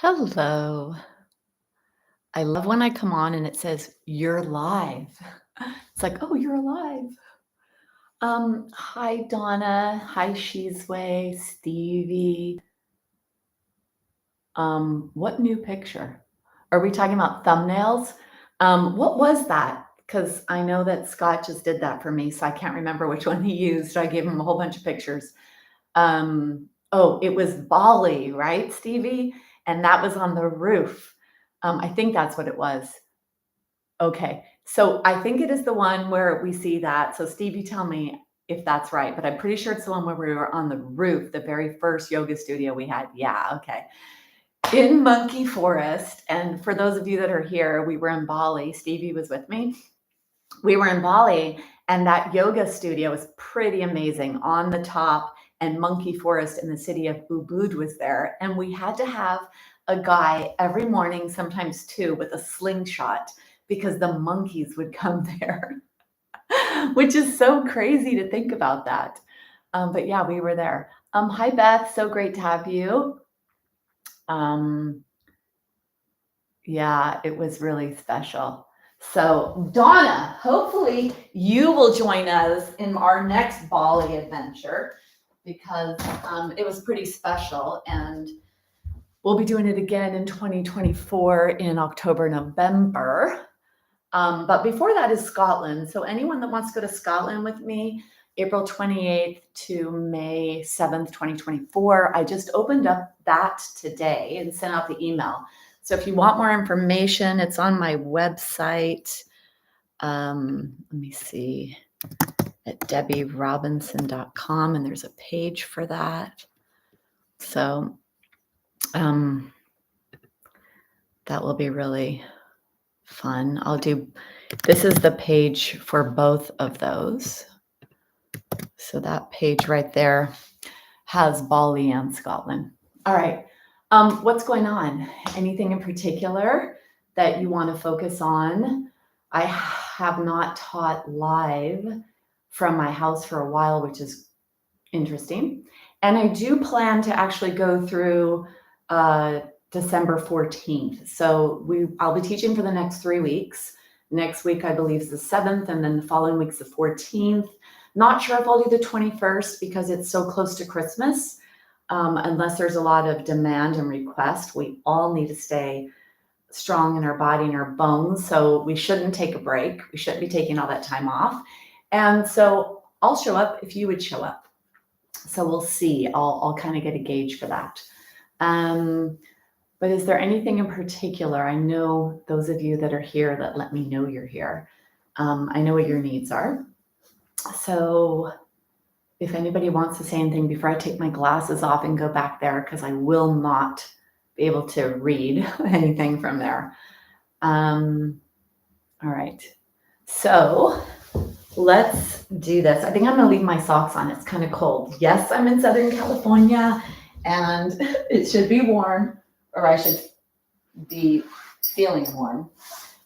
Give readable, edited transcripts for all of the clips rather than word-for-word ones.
Hello. I love when I come on and it says, "You're live." It's like, "Oh, you're alive." Hi, Donna. Hi, Sheesway, Stevie. What new picture? Are we talking about thumbnails? What was that? Because I know that Scott just did that for me, so I can't remember which one he used. I gave him a whole bunch of pictures. Oh, it was Bali, right, Stevie? And that was on the roof. I think that's what it was. Okay. So I think it is the one where we see that. So Stevie, tell me if that's right, but I'm pretty sure it's the one where we were on the roof, the very first yoga studio we had. Yeah, okay. In Monkey Forest. And for those of you that are here, we were in Bali. Stevie was with me. We were in Bali, and that yoga studio was pretty amazing on the top, and Monkey Forest in the city of Ubud was there. And we had to have a guy every morning, sometimes two, with a slingshot because the monkeys would come there, which is so crazy to think about that. But yeah, we were there. Hi, Beth. So great to have you. Um, yeah, it was really special. So, Donna, hopefully you will join us in our next Bali adventure because it was pretty special, and we'll be doing it again in 2024 in October, November. But before that is Scotland. So, anyone that wants to go to Scotland with me, April 28th to May 7th, 2024, I just opened up that today and sent out the email. So if you want more information, it's on my website. Let me see, at debbierobinson.com, and there's a page for that. So that will be really fun. This is the page for both of those. So that page right there has Bali and Scotland. All right. What's going on? Anything in particular that you want to focus on? I have not taught live from my house for a while, which is interesting. And I do plan to actually go through December 14th. So I'll be teaching for the next 3 weeks. Next week, I believe, is the 7th, and then the following week's the 14th. Not sure if I'll do the 21st because it's so close to Christmas. Unless there's a lot of demand and request, we all need to stay strong in our body and our bones. So we shouldn't take a break. We shouldn't be taking all that time off. And so I'll show up if you would show up. So we'll see. I'll kind of get a gauge for that. But is there anything in particular? I know those of you that are here that let me know you're here. I know what your needs are. So if anybody wants to say anything before I take my glasses off and go back there, because I will not be able to read anything from there. All right. So let's do this. I think I'm going to leave my socks on. It's kind of cold. Yes, I'm in Southern California, and it should be warm, or I should be feeling warm.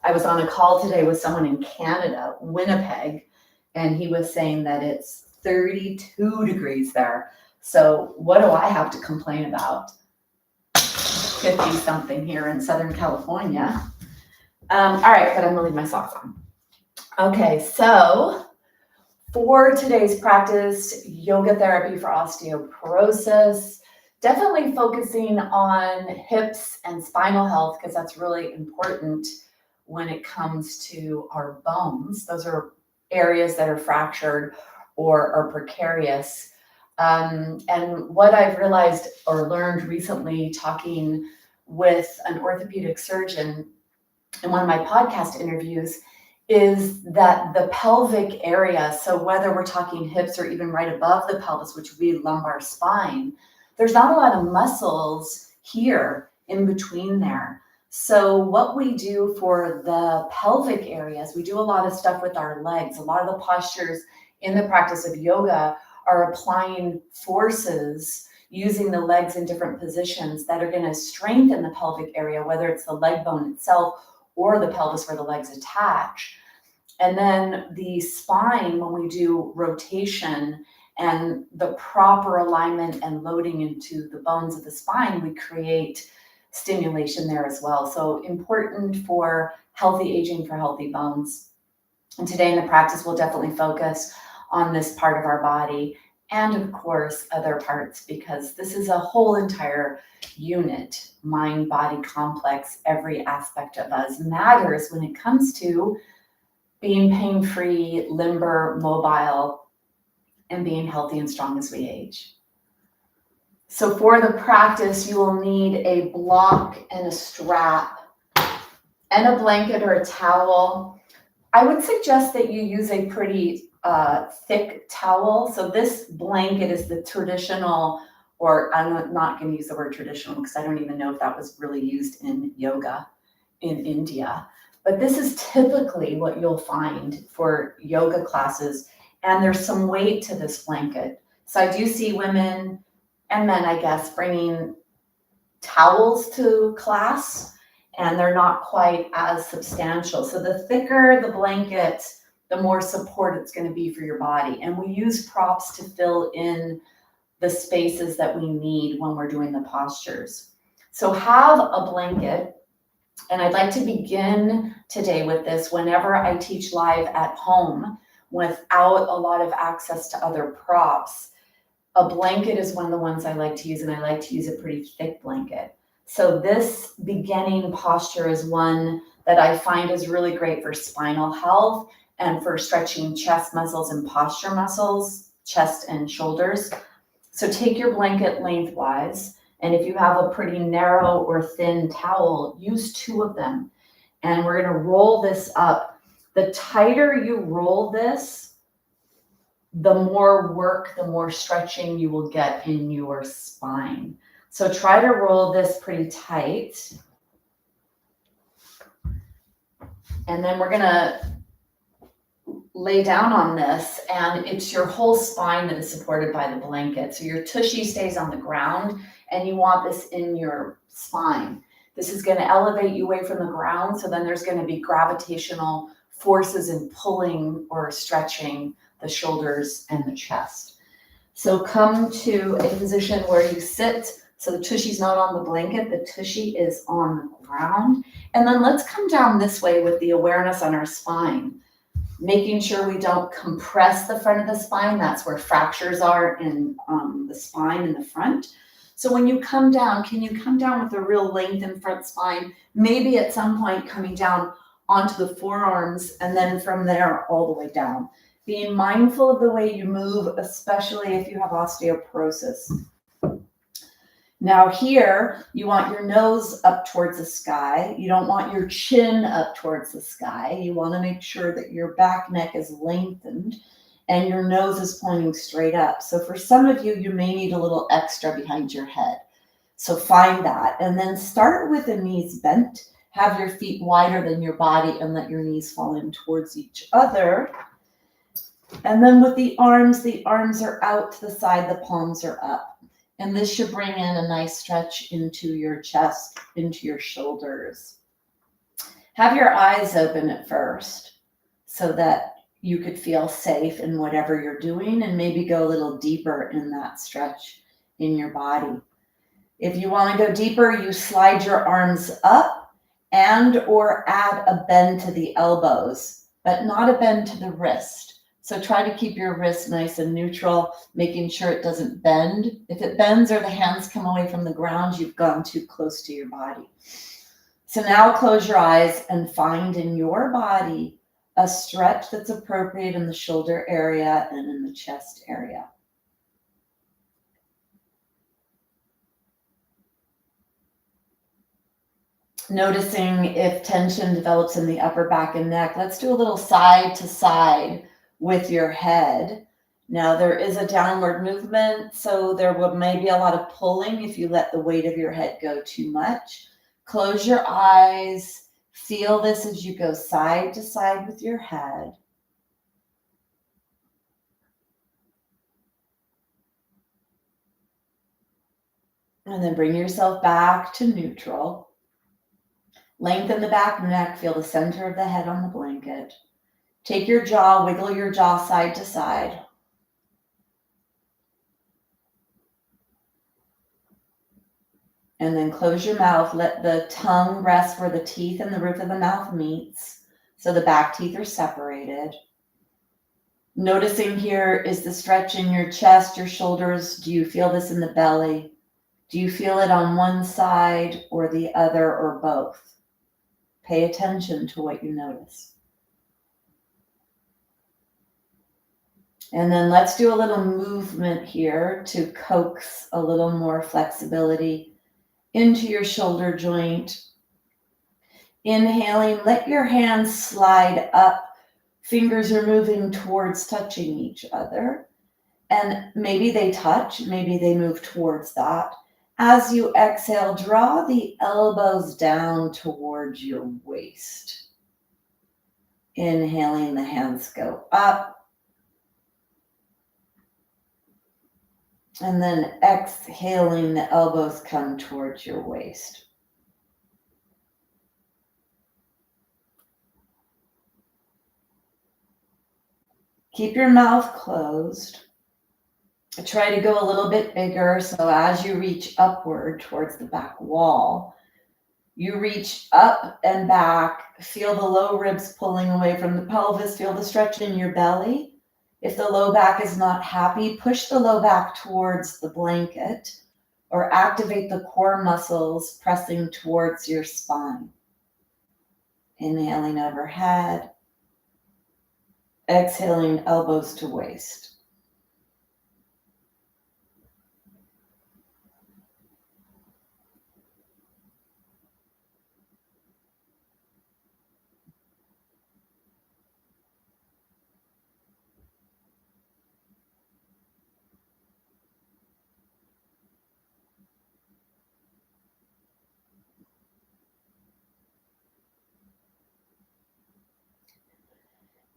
I was on a call today with someone in Canada, Winnipeg, and he was saying that it's 32 degrees there. So what do I have to complain about? 50 something here in Southern California. All right, but I'm gonna leave my socks on. Okay, so for today's practice, yoga therapy for osteoporosis, definitely focusing on hips and spinal health because that's really important when it comes to our bones. Those are areas that are fractured or are precarious. And what I've realized or learned recently talking with an orthopedic surgeon in one of my podcast interviews is that the pelvic area, so whether we're talking hips or even right above the pelvis, which would be lumbar spine, there's not a lot of muscles here in between there. So what we do for the pelvic areas, we do a lot of stuff with our legs. A lot of the postures in the practice of yoga are applying forces using the legs in different positions that are going to strengthen the pelvic area, whether it's the leg bone itself or the pelvis where the legs attach. And then the spine, when we do rotation and the proper alignment and loading into the bones of the spine, we create stimulation there as well. So important for healthy aging, for healthy bones. And today in the practice, we'll definitely focus on this part of our body and of course other parts, because this is a whole entire unit, mind, body complex. Every aspect of us matters when it comes to being pain-free, limber, mobile, and being healthy and strong as we age. So for the practice, you will need a block and a strap and a blanket or a towel. I would suggest that you use a pretty thick towel. So this blanket is the traditional, or I'm not going to use the word traditional because I don't even know if that was really used in yoga in India. But this is typically what you'll find for yoga classes. And there's some weight to this blanket. So I do see women and men, I guess, bringing towels to class, and they're not quite as substantial. So the thicker the blanket, the more support it's going to be for your body. And we use props to fill in the spaces that we need when we're doing the postures. So have a blanket, and I'd like to begin today with this. Whenever I teach live at home without a lot of access to other props, a blanket is one of the ones I like to use, and I like to use a pretty thick blanket. So this beginning posture is one that I find is really great for spinal health and for stretching chest muscles and posture muscles, chest and shoulders. So take your blanket lengthwise, and if you have a pretty narrow or thin towel, use 2 of them. And we're going to roll this up. The tighter you roll this, the more work, the more stretching you will get in your spine. So try to roll this pretty tight. And then we're going to lay down on this, and it's your whole spine that is supported by the blanket. So your tushy stays on the ground, and you want this in your spine. This is going to elevate you away from the ground, so then there's going to be gravitational forces in pulling or stretching the shoulders and the chest. So come to a position where you sit. So the tushy's not on the blanket, the tushy is on the ground. And then let's come down this way with the awareness on our spine, making sure we don't compress the front of the spine. That's where fractures are in the spine in the front. So when you come down, can you come down with a real lengthened front spine? Maybe at some point coming down onto the forearms, and then from there all the way down. Being mindful of the way you move, especially if you have osteoporosis. Now here, you want your nose up towards the sky. You don't want your chin up towards the sky. You want to make sure that your back neck is lengthened and your nose is pointing straight up. So for some of you, you may need a little extra behind your head. So find that, and then start with the knees bent. Have your feet wider than your body and let your knees fall in towards each other. And then with the arms are out to the side, the palms are up. And this should bring in a nice stretch into your chest, into your shoulders. Have your eyes open at first so that you could feel safe in whatever you're doing, and maybe go a little deeper in that stretch in your body. If you want to go deeper, you slide your arms up and or add a bend to the elbows, but not a bend to the wrist. So try to keep your wrist nice and neutral, making sure it doesn't bend. If it bends or the hands come away from the ground, you've gone too close to your body. So now close your eyes and find in your body a stretch that's appropriate in the shoulder area and in the chest area. Noticing if tension develops in the upper back and neck. Let's do a little side to side with your head. Now there is a downward movement, so there may be a lot of pulling if you let the weight of your head go too much. Close your eyes. Feel this as you go side to side with your head. And then bring yourself back to neutral. Lengthen the back neck, feel the center of the head on the blanket. Take your jaw, wiggle your jaw side to side. And then close your mouth. Let the tongue rest where the teeth and the roof of the mouth meets. So the back teeth are separated. Noticing here is the stretch in your chest, your shoulders. Do you feel this in the belly? Do you feel it on one side or the other or both? Pay attention to what you notice. And then let's do a little movement here to coax a little more flexibility into your shoulder joint. Inhaling, let your hands slide up. Fingers are moving towards touching each other. And maybe they touch, maybe they move towards that. As you exhale, draw the elbows down towards your waist. Inhaling, the hands go up. And then exhaling, the elbows come towards your waist. Keep your mouth closed. Try to go a little bit bigger. So as you reach upward towards the back wall, you reach up and back. Feel the low ribs pulling away from the pelvis. Feel the stretch in your belly. If the low back is not happy, push the low back towards the blanket or activate the core muscles pressing towards your spine. Inhaling overhead. Exhaling, elbows to waist.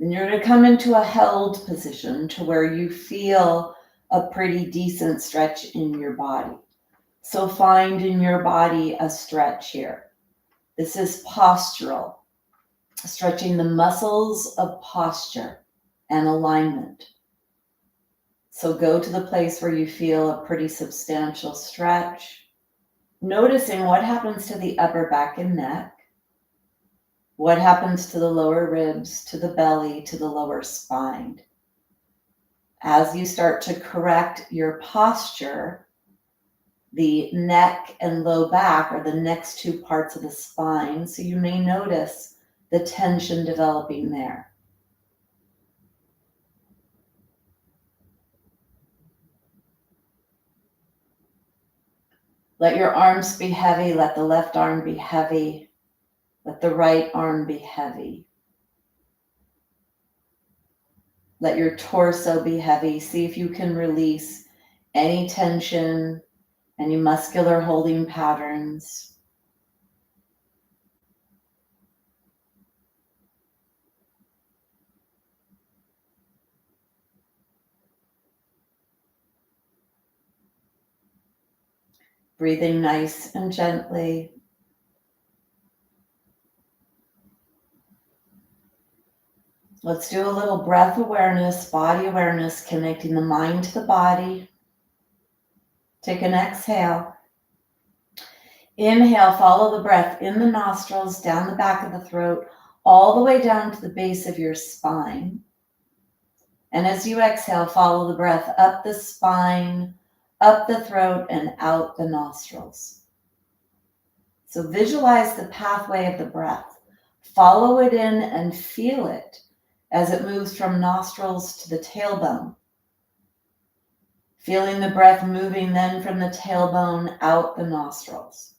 Then you're going to come into a held position to where you feel a pretty decent stretch in your body. So find in your body a stretch here. This is postural, stretching the muscles of posture and alignment. So go to the place where you feel a pretty substantial stretch, noticing what happens to the upper back and neck. What happens to the lower ribs, to the belly, to the lower spine? As you start to correct your posture, the neck and low back are the next two parts of the spine, so you may notice the tension developing there. Let your arms be heavy, let the left arm be heavy. Let the right arm be heavy. Let your torso be heavy. See if you can release any tension, any muscular holding patterns. Breathing nice and gently. Let's do a little breath awareness, body awareness, connecting the mind to the body. Take an exhale. Inhale, follow the breath in the nostrils, down the back of the throat, all the way down to the base of your spine. And as you exhale, follow the breath up the spine, up the throat, and out the nostrils. So visualize the pathway of the breath. Follow it in and feel it as it moves from nostrils to the tailbone. Feeling the breath moving then from the tailbone out the nostrils.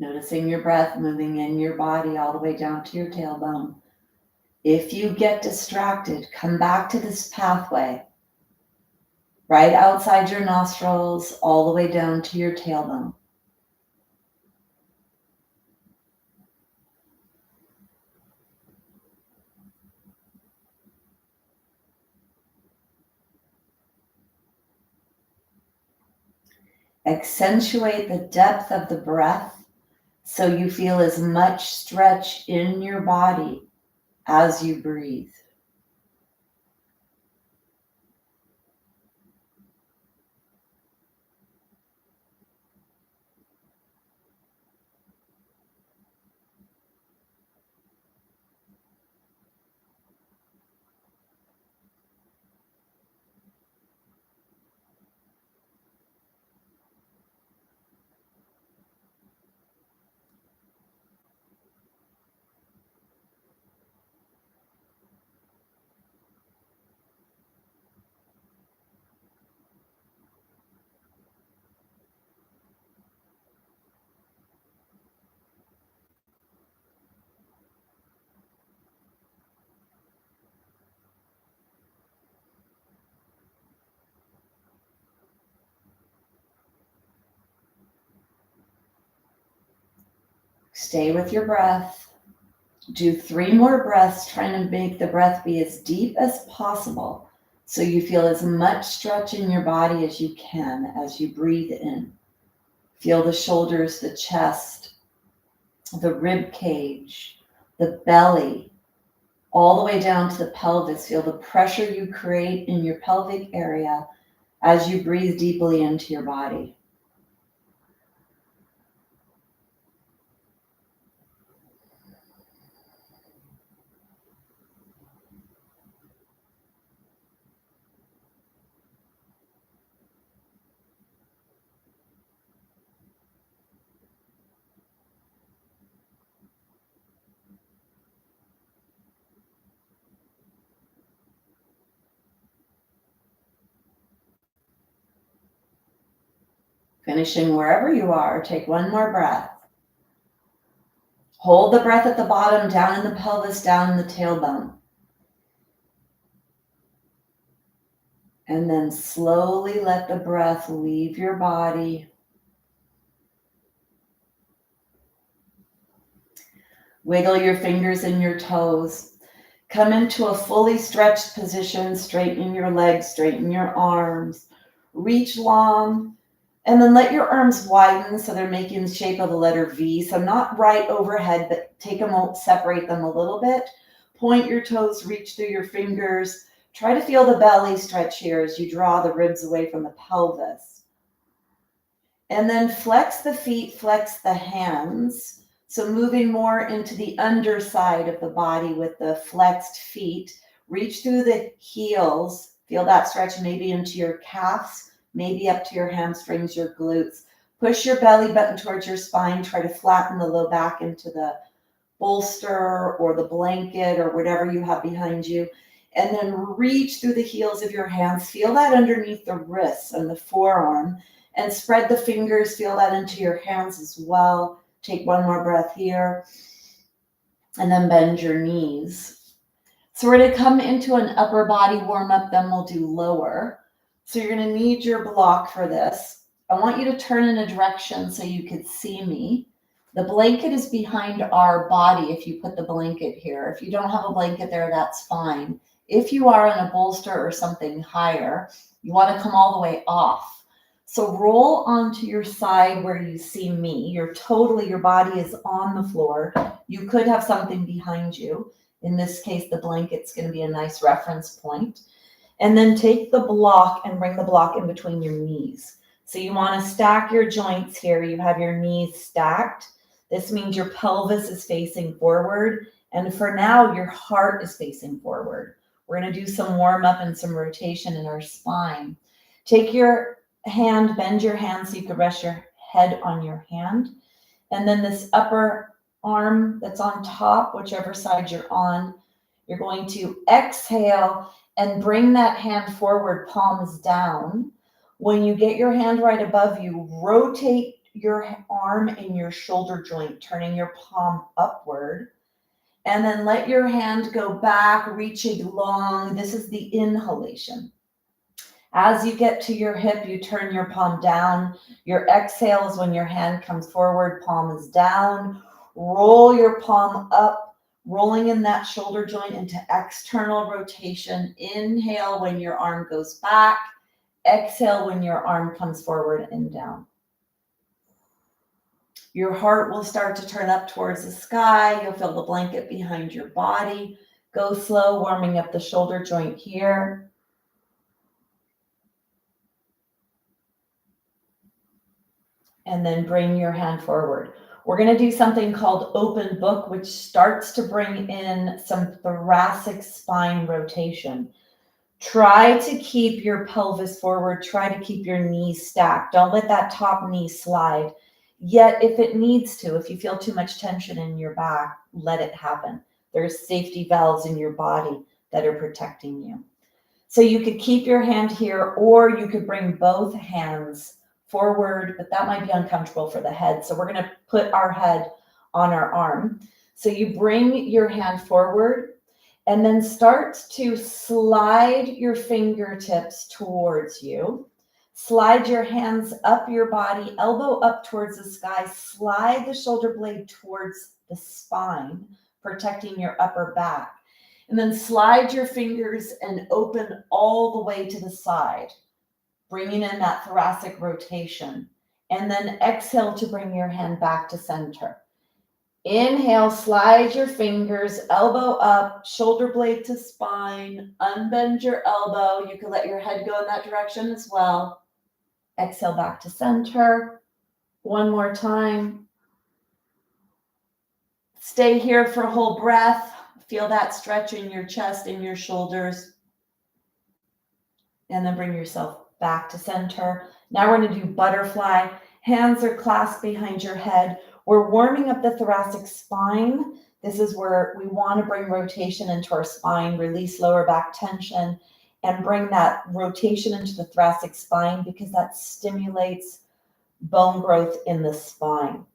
Noticing your breath moving in your body all the way down to your tailbone. If you get distracted, come back to this pathway, right outside your nostrils, all the way down to your tailbone. Accentuate the depth of the breath so you feel as much stretch in your body as you breathe. Stay with your breath. Do 3 more breaths, trying to make the breath be as deep as possible so you feel as much stretch in your body as you can as you breathe in. Feel the shoulders, the chest, the rib cage, the belly, all the way down to the pelvis. Feel the pressure you create in your pelvic area as you breathe deeply into your body. Finishing wherever you are, take 1 more breath. Hold the breath at the bottom, down in the pelvis, down in the tailbone. And then slowly let the breath leave your body. Wiggle your fingers and your toes. Come into a fully stretched position. Straighten your legs, straighten your arms. Reach long. And then let your arms widen so they're making the shape of a letter V. So not right overhead, but take them, separate them a little bit. Point your toes, reach through your fingers. Try to feel the belly stretch here as you draw the ribs away from the pelvis. And then flex the feet, flex the hands. So moving more into the underside of the body with the flexed feet. Reach through the heels. Feel that stretch maybe into your calves, maybe up to your hamstrings, your glutes. Push your belly button towards your spine. Try to flatten the low back into the bolster or the blanket or whatever you have behind you. And then reach through the heels of your hands. Feel that underneath the wrists and the forearm. And spread the fingers. Feel that into your hands as well. Take 1 more breath here. And then bend your knees. So we're going to come into an upper body warm up. Then we'll do lower. So you're going to need your block for this. I want you to turn in a direction so you could see me. The blanket is behind our body if you put the blanket here. If you don't have a blanket there, that's fine. If you are in a bolster or something higher, you want to come all the way off. So roll onto your side where you see me. Your body is on the floor. You could have something behind you. In this case, the blanket's going to be a nice reference point. And then take the block and bring the block in between your knees. So you want to stack your joints here. You have your knees stacked. This means your pelvis is facing forward. And for now, your heart is facing forward. We're going to do some warm up and some rotation in our spine. Take your hand, bend your hand so you can rest your head on your hand. And then this upper arm that's on top, whichever side you're on, you're going to exhale and bring that hand forward, palms down. When you get your hand right above you, rotate your arm in your shoulder joint, turning your palm upward. And then let your hand go back, reaching long. This is the inhalation. As you get to your hip, you turn your palm down. Your exhale is when your hand comes forward, palm is down. Roll your palm up, rolling in that shoulder joint into external rotation. Inhale when your arm goes back. Exhale when your arm comes forward and down. Your heart will start to turn up towards the sky. You'll feel the blanket behind your body. Go slow, warming up the shoulder joint here. And then bring your hand forward. We're going to do something called open book, which starts to bring in some thoracic spine rotation. Try to keep your pelvis forward. Try to keep your knees stacked. Don't let that top knee slide. Yet, if it needs to, if you feel too much tension in your back, let it happen. There's safety valves in your body that are protecting you. So you could keep your hand here, or you could bring both hands forward, but that might be uncomfortable for the head. So we're going to put our head on our arm. So you bring your hand forward and then start to slide your fingertips towards you. Slide your hands up your body, elbow up towards the sky. Slide the shoulder blade towards the spine, protecting your upper back. And then slide your fingers and open all the way to the side, bringing in that thoracic rotation. And then exhale to bring your hand back to center. Inhale, slide your fingers, elbow up, shoulder blade to spine, unbend your elbow. You can let your head go in that direction as well. Exhale back to center. One more time. Stay here for a whole breath. Feel that stretch in your chest and your shoulders. And then bring yourself back to center. Now we're going to do butterfly. Hands are clasped behind your head. We're warming up the thoracic spine. This is where we want to bring rotation into our spine, release lower back tension, and bring that rotation into the thoracic spine because that stimulates bone growth in the spine.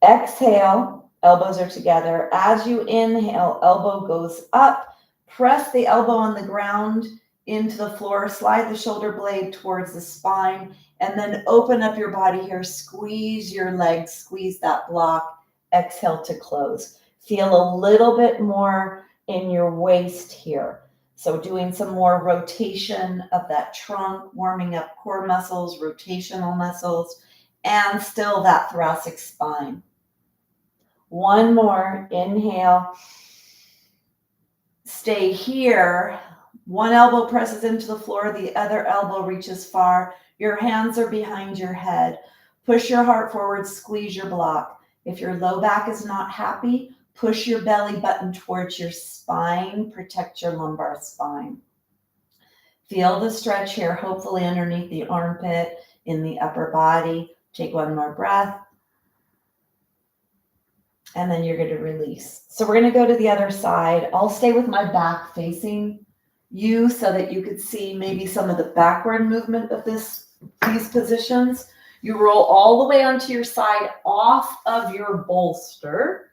Exhale, elbows are together. As you inhale, elbow goes up. Press the elbow on the ground into the floor. Slide the shoulder blade towards the spine. And then open up your body here. Squeeze your legs. Squeeze that block. Exhale to close. Feel a little bit more in your waist here. So doing some more rotation of that trunk, warming up core muscles, rotational muscles, and still that thoracic spine. One more. Inhale. Stay here. One elbow presses into the floor. The other elbow reaches far. Your hands are behind your head. Push your heart forward. Squeeze your block. If your low back is not happy, push your belly button towards your spine. Protect your lumbar spine. Feel the stretch here, hopefully underneath the armpit, in the upper body. Take one more breath. And then you're going to release. So we're going to go to the other side. I'll stay with my back facing you so that you could see maybe some of the backward movement of these positions. You roll all the way onto your side off of your bolster,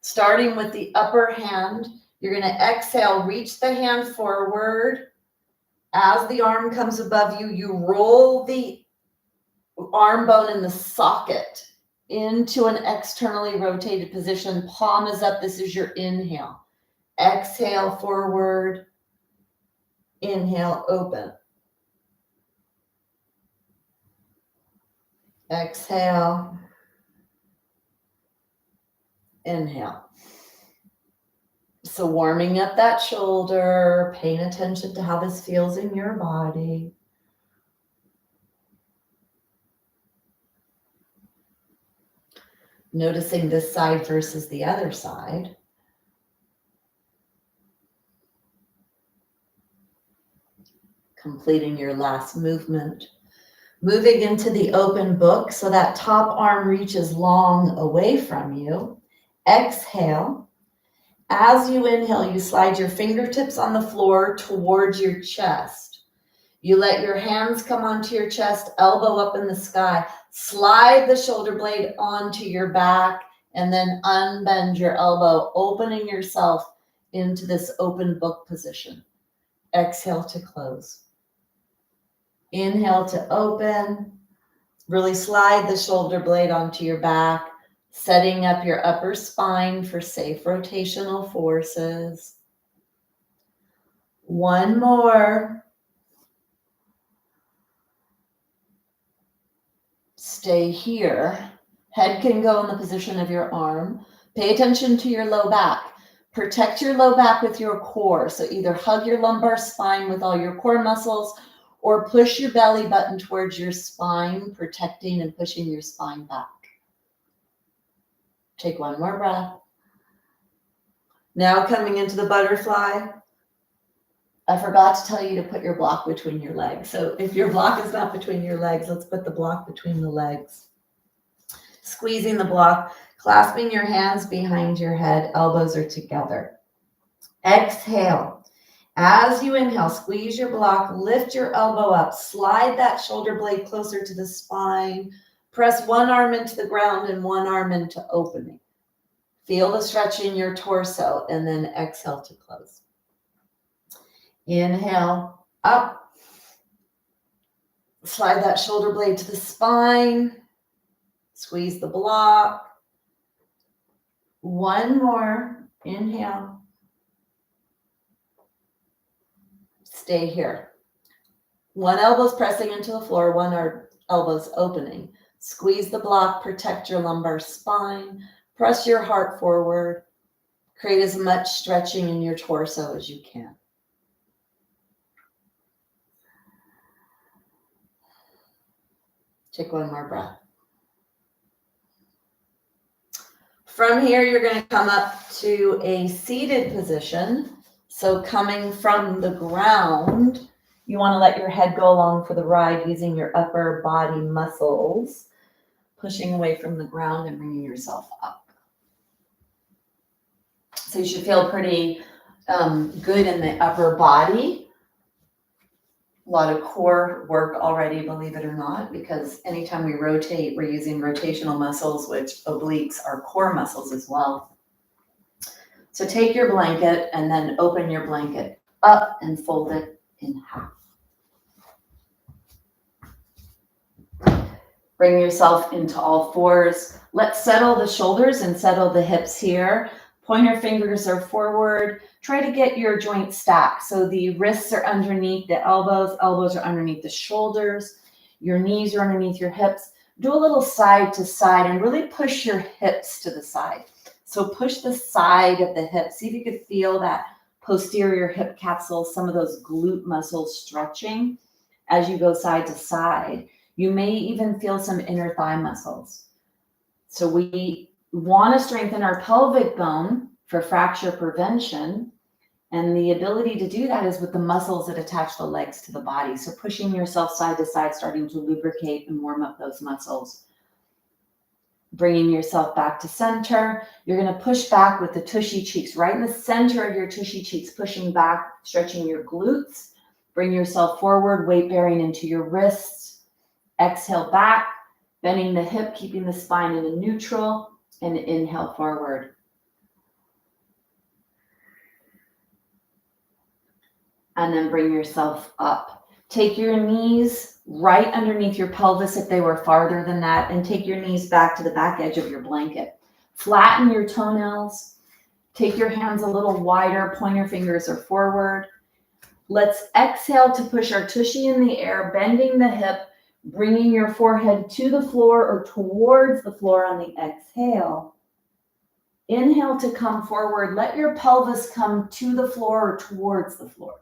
starting with the upper hand. You're going to exhale, reach the hand forward. As the arm comes above you, you roll the arm bone in the socket into an externally rotated position. Palm is up. This is your inhale. Exhale forward. Inhale, open. Exhale. Inhale. So warming up that shoulder, paying attention to how this feels in your body. Noticing this side versus the other side. Completing your last movement. Moving into the open book so that top arm reaches long away from you. Exhale. As you inhale, you slide your fingertips on the floor towards your chest. You let your hands come onto your chest, elbow up in the sky. Slide the shoulder blade onto your back and then unbend your elbow, opening yourself into this open book position. Exhale to close. Inhale to open. Really slide the shoulder blade onto your back, setting up your upper spine for safe rotational forces. One more. Stay here. Head can go in the position of your arm. Pay attention to your low back. Protect your low back with your core. So either hug your lumbar spine with all your core muscles or push your belly button towards your spine, protecting and pushing your spine back. Take one more breath. Now coming into the butterfly. I forgot to tell you to put your block between your legs. So if your block is not between your legs, let's put the block between the legs. Squeezing the block, clasping your hands behind your head, elbows are together. Exhale. As you inhale, squeeze your block, lift your elbow up, slide that shoulder blade closer to the spine, press one arm into the ground and one arm into opening. Feel the stretch in your torso, and then exhale to close. Inhale, up. Slide that shoulder blade to the spine. Squeeze the block. One more. Inhale. Stay here. One elbow's pressing into the floor, one elbow's opening. Squeeze the block, protect your lumbar spine. Press your heart forward. Create as much stretching in your torso as you can. Take one more breath. From here, you're going to come up to a seated position. So coming from the ground, you want to let your head go along for the ride using your upper body muscles, pushing away from the ground and bringing yourself up. So you should feel pretty good in the upper body. A lot of core work already, believe it or not, because anytime we rotate, we're using rotational muscles, which obliques are core muscles as well. So take your blanket and then open your blanket up and fold it in half. Bring yourself into all fours. Let's settle the shoulders and settle the hips here. Pointer fingers are forward. Try to get your joints stacked. So the wrists are underneath the elbows. Elbows are underneath the shoulders. Your knees are underneath your hips. Do a little side to side and really push your hips to the side. So push the side of the hips. See if you could feel that posterior hip capsule, some of those glute muscles stretching as you go side to side. You may even feel some inner thigh muscles. So we want to strengthen our pelvic bone for fracture prevention. And the ability to do that is with the muscles that attach the legs to the body. So pushing yourself side to side, starting to lubricate and warm up those muscles. Bringing yourself back to center. You're going to push back with the tushy cheeks, right in the center of your tushy cheeks, pushing back, stretching your glutes. Bring yourself forward, weight bearing into your wrists. Exhale back, bending the hip, keeping the spine in a neutral, and inhale forward. And then bring yourself up. Take your knees right underneath your pelvis if they were farther than that, and take your knees back to the back edge of your blanket. Flatten your toenails. Take your hands a little wider, pointer fingers are forward. Let's exhale to push our tushy in the air, bending the hip, bringing your forehead to the floor or towards the floor on the exhale. Inhale to come forward. Let your pelvis come to the floor or towards the floor.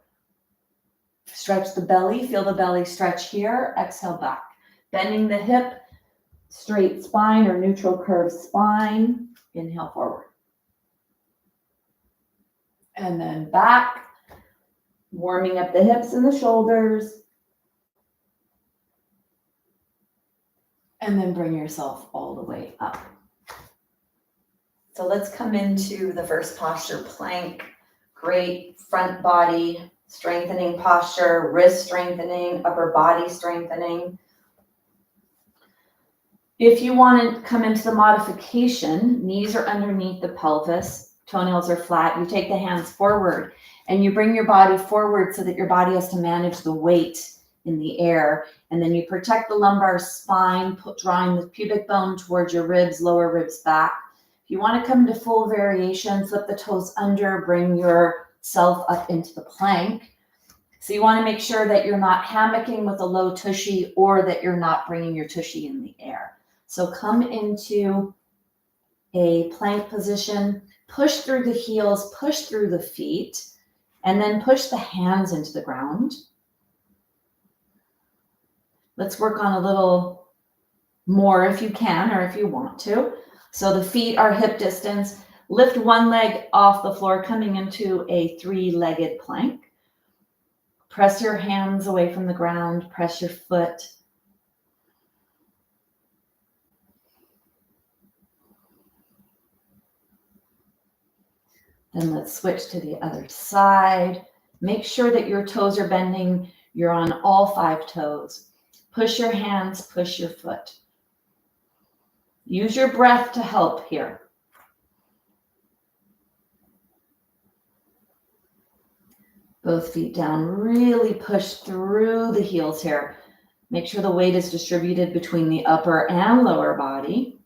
Stretch the belly. Feel the belly stretch here. Exhale back. Bending the hip, straight spine or neutral curved spine. Inhale forward. And then back. Warming up the hips and the shoulders. And then bring yourself all the way up. So let's come into the first posture, plank. Great front body strengthening posture, wrist strengthening, upper body strengthening. If you want to come into the modification, knees are underneath the pelvis, toenails are flat. You take the hands forward and you bring your body forward so that your body has to manage the weight in the air. And then you protect the lumbar spine, drawing the pubic bone towards your ribs, lower ribs back. If you want to come to full variation, flip the toes under, bring yourself up into the plank. So you want to make sure that you're not hammocking with a low tushy or that you're not bringing your tushy in the air. So come into a plank position, push through the heels, push through the feet, and then push the hands into the ground. Let's work on a little more if you can or if you want to. So the feet are hip distance. Lift one leg off the floor, coming into a three-legged plank. Press your hands away from the ground. Press your foot. Then let's switch to the other side. Make sure that your toes are bending. You're on all 5 toes. Push your hands, push your foot. Use your breath to help here. Both feet down. Really push through the heels here. Make sure the weight is distributed between the upper and lower body.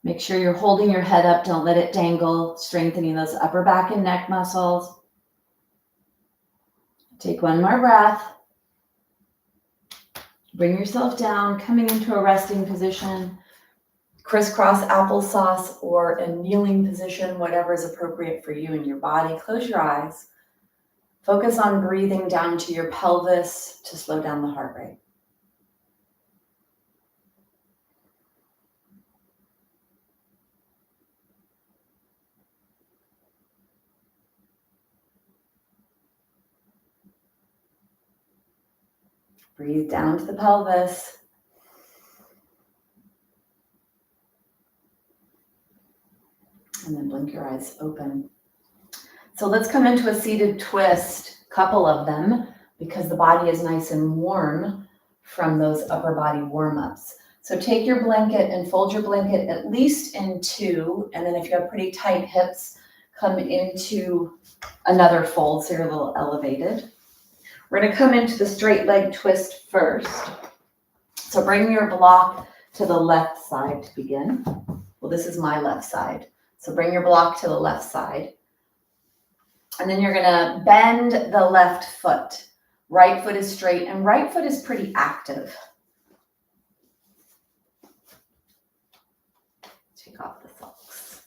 Make sure you're holding your head up. Don't let it dangle. Strengthening those upper back and neck muscles. Take one more breath. Bring yourself down, coming into a resting position. Crisscross applesauce or a kneeling position, whatever is appropriate for you and your body. Close your eyes. Focus on breathing down to your pelvis to slow down the heart rate. Breathe down to the pelvis. And then blink your eyes open. So let's come into a seated twist, couple of them, because the body is nice and warm from those upper body warm-ups. So take your blanket and fold your blanket at least in 2, and then if you have pretty tight hips, come into another fold so you're a little elevated. We're going to come into the straight leg twist first. So bring your block to the left side to begin. Well, this is my left side. So bring your block to the left side. And then you're going to bend the left foot. Right foot is straight and right foot is pretty active. Take off the socks.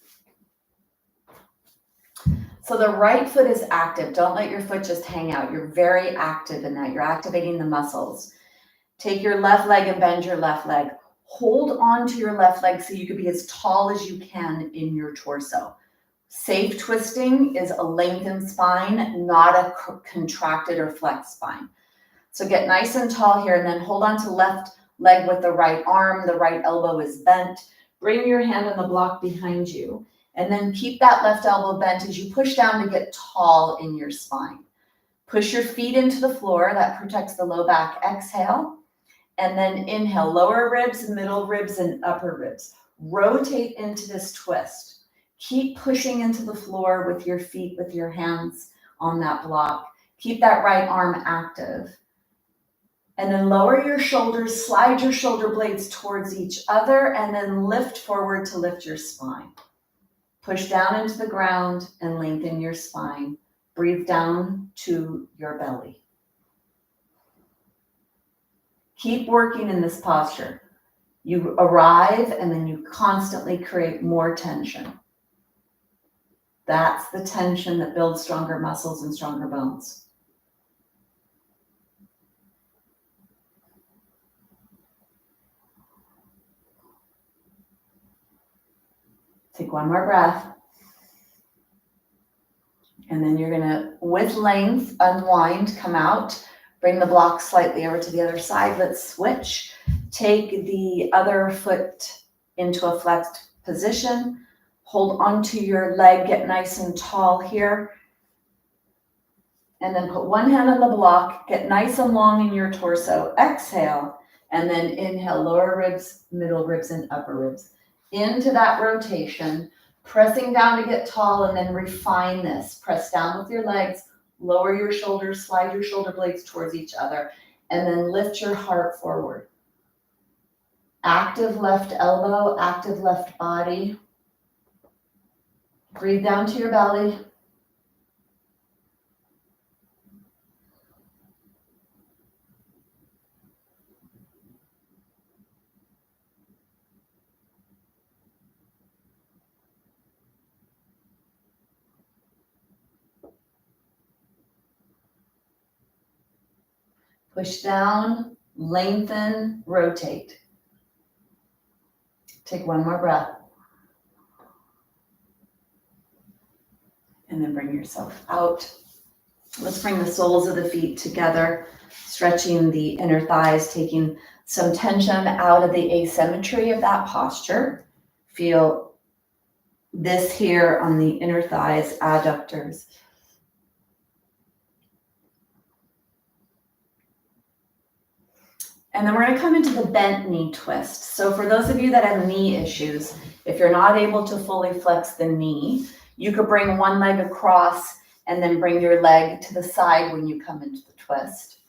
So the right foot is active. Don't let your foot just hang out. You're very active in that. You're activating the muscles. Take your left leg and bend your left leg. Hold on to your left leg so you can be as tall as you can in your torso. Safe twisting is a lengthened spine, not a contracted or flexed spine. So get nice and tall here and then hold on to left leg with the right arm. The right elbow is bent. Bring your hand on the block behind you. And then keep that left elbow bent as you push down to get tall in your spine. Push your feet into the floor. That protects the low back. Exhale. And then inhale. Lower ribs, middle ribs, and upper ribs. Rotate into this twist. Keep pushing into the floor with your feet, with your hands on that block. Keep that right arm active. And then lower your shoulders. Slide your shoulder blades towards each other. And then lift forward to lift your spine. Push down into the ground and lengthen your spine. Breathe down to your belly. Keep working in this posture. You arrive and then you constantly create more tension. That's the tension that builds stronger muscles and stronger bones. Take one more breath. And then you're gonna, with length, unwind, come out, bring the block slightly over to the other side. Let's switch. Take the other foot into a flexed position. Hold onto your leg, get nice and tall here. And then put one hand on the block, get nice and long in your torso. Exhale, and then inhale, lower ribs, middle ribs, and upper ribs. Into that rotation, pressing down to get tall, and then refine this. Press down with your legs, lower your shoulders, slide your shoulder blades towards each other, and then lift your heart forward. Active left elbow, active left body. Breathe down to your belly. Push down, lengthen, rotate. Take one more breath. And then bring yourself out. Let's bring the soles of the feet together, stretching the inner thighs, taking some tension out of the asymmetry of that posture. Feel this here on the inner thighs, adductors. And then we're going to come into the bent knee twist. So for those of you that have knee issues, if you're not able to fully flex the knee, you could bring one leg across and then bring your leg to the side when you come into the twist.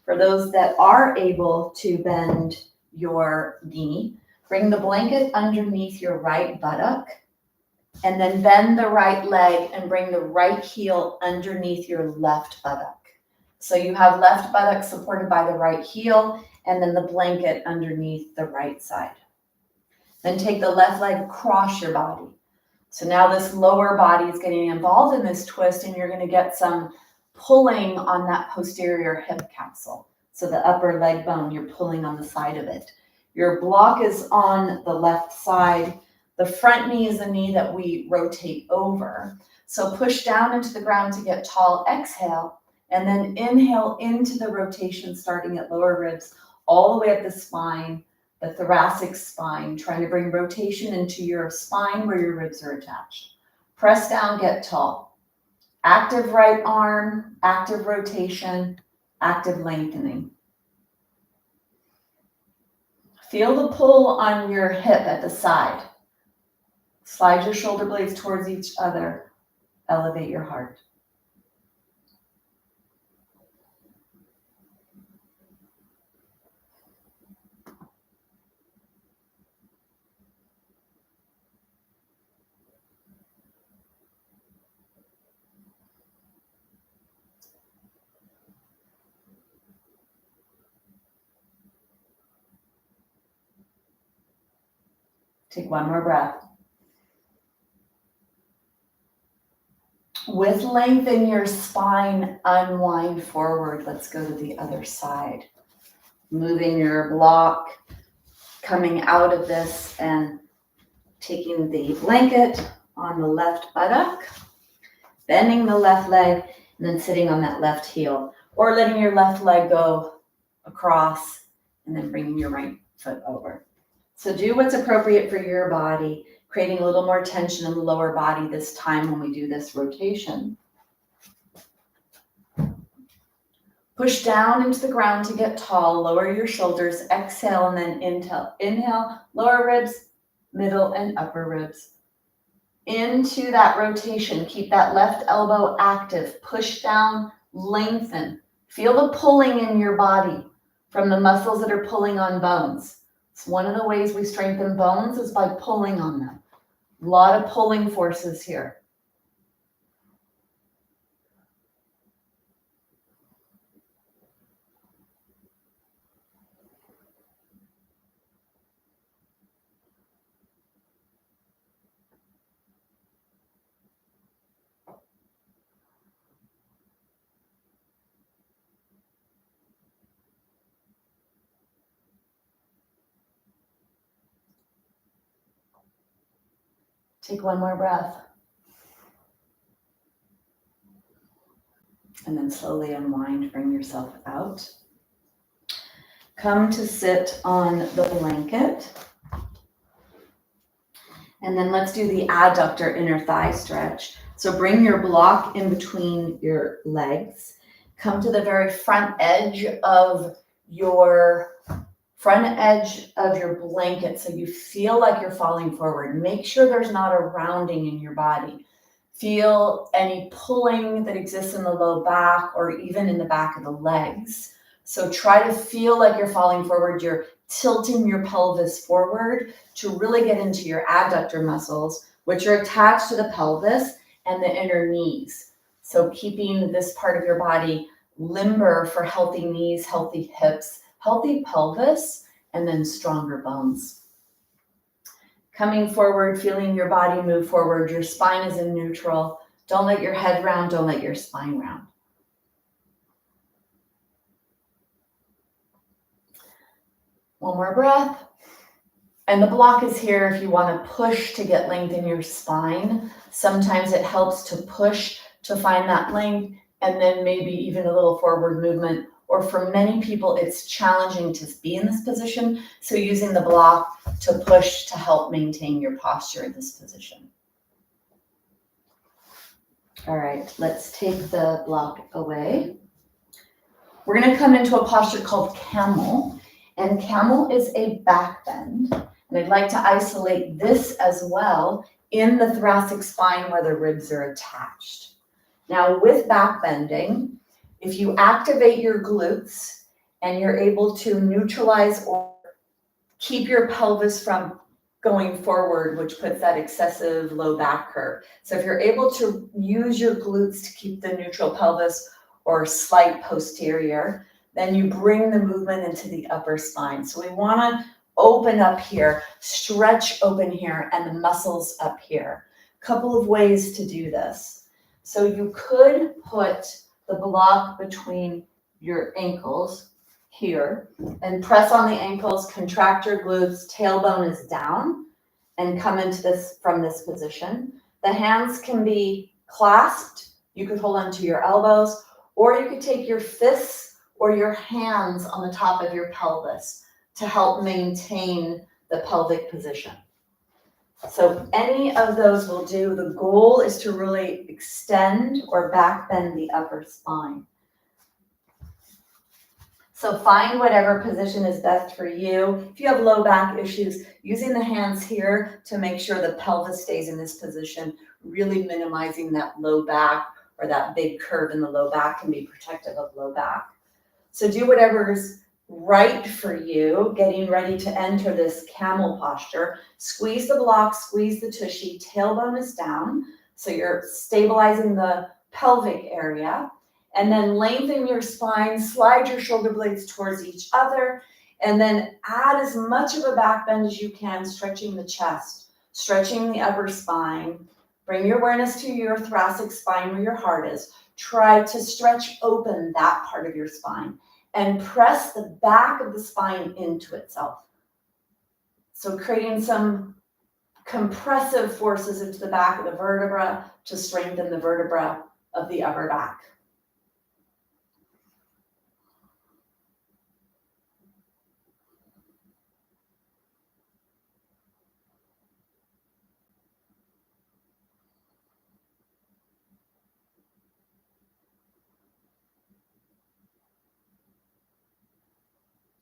For those that are able to bend your knee, bring the blanket underneath your right buttock and then bend the right leg and bring the right heel underneath your left buttock. So you have left buttock supported by the right heel and then the blanket underneath the right side. Then take the left leg across your body. So now this lower body is getting involved in this twist and you're going to get some pulling on that posterior hip capsule. So the upper leg bone, you're pulling on the side of it. Your block is on the left side. The front knee is the knee that we rotate over. So push down into the ground to get tall, exhale, and then inhale into the rotation starting at lower ribs, all the way up the spine, the thoracic spine, trying to bring rotation into your spine where your ribs are attached. Press down, get tall. Active right arm, active rotation, active lengthening. Feel the pull on your hip at the side. Slide your shoulder blades towards each other. Elevate your heart. Take one more breath. With length in your spine, unwind forward. Let's go to the other side. Moving your block, coming out of this and taking the blanket on the left buttock, bending the left leg, and then sitting on that left heel, or letting your left leg go across and then bringing your right foot over. So do what's appropriate for your body, creating a little more tension in the lower body this time when we do this rotation. Push down into the ground to get tall, lower your shoulders, exhale, and then inhale, lower ribs, middle and upper ribs. Into that rotation, keep that left elbow active, push down, lengthen. Feel the pulling in your body from the muscles that are pulling on bones. It's one of the ways we strengthen bones is by pulling on them. A lot of pulling forces here. Take one more breath. And then slowly unwind, bring yourself out. Come to sit on the blanket. And then let's do the adductor inner thigh stretch. So bring your block in between your legs. Come to the very front edge of your blanket so you feel like you're falling forward. Make sure there's not a rounding in your body. Feel any pulling that exists in the low back or even in the back of the legs. So try to feel like you're falling forward. You're tilting your pelvis forward to really get into your adductor muscles, which are attached to the pelvis and the inner knees. So keeping this part of your body limber for healthy knees, healthy hips, healthy pelvis, and then stronger bones. Coming forward, feeling your body move forward. Your spine is in neutral. Don't let your head round. Don't let your spine round. One more breath. And the block is here if you want to push to get length in your spine. Sometimes it helps to push to find that length, and then maybe even a little forward movement. Or for many people, it's challenging to be in this position. So using the block to push to help maintain your posture in this position. All right, let's take the block away. We're going to come into a posture called camel. And camel is a back bend. And I'd like to isolate this as well in the thoracic spine where the ribs are attached. Now with back bending, if you activate your glutes and you're able to neutralize or keep your pelvis from going forward, which puts that excessive low back curve. So if you're able to use your glutes to keep the neutral pelvis or slight posterior, then you bring the movement into the upper spine. So we want to open up here, stretch open here, and the muscles up here. Couple of ways to do this. So you could put the block between your ankles here and press on the ankles, contract your glutes, tailbone is down, and come into this from this position. The hands can be clasped. You could hold onto your elbows, or you could take your fists or your hands on the top of your pelvis to help maintain the pelvic position. So any of those will do. The goal is to really extend or back bend the upper spine. So find whatever position is best for you. If you have low back issues, using the hands here to make sure the pelvis stays in this position, really minimizing that low back or that big curve in the low back can be protective of low back. So do whatever's right for you, getting ready to enter this camel posture. Squeeze the block, squeeze the tushy, tailbone is down. So you're stabilizing the pelvic area. And then lengthen your spine, slide your shoulder blades towards each other, and then add as much of a back bend as you can, stretching the chest, stretching the upper spine. Bring your awareness to your thoracic spine where your heart is. Try to stretch open that part of your spine and press the back of the spine into itself. So creating some compressive forces into the back of the vertebra to strengthen the vertebra of the upper back.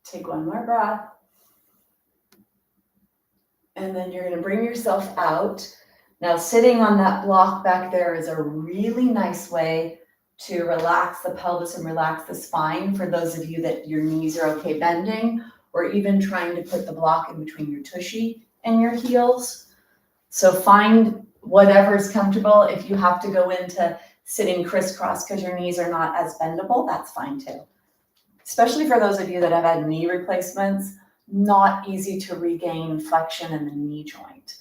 Take one more breath. And then you're going to bring yourself out. Now, sitting on that block back there is a really nice way to relax the pelvis and relax the spine for those of you that your knees are okay bending, or even trying to put the block in between your tushy and your heels. So find whatever's comfortable. If you have to go into sitting crisscross because your knees are not as bendable, that's fine too. Especially for those of you that have had knee replacements, not easy to regain flexion in the knee joint.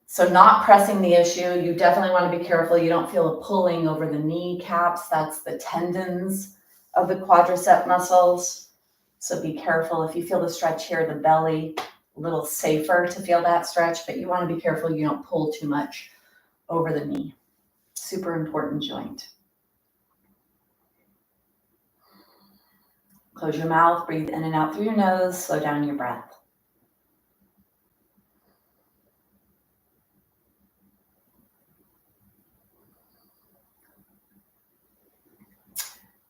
So not pressing the issue, you definitely want to be careful you don't feel a pulling over the kneecaps. That's the tendons of the quadricep muscles. So be careful. If you feel the stretch here, the belly, a little safer to feel that stretch, but you want to be careful you don't pull too much over the knee. Super important joint. Close your mouth, breathe in and out through your nose, slow down your breath.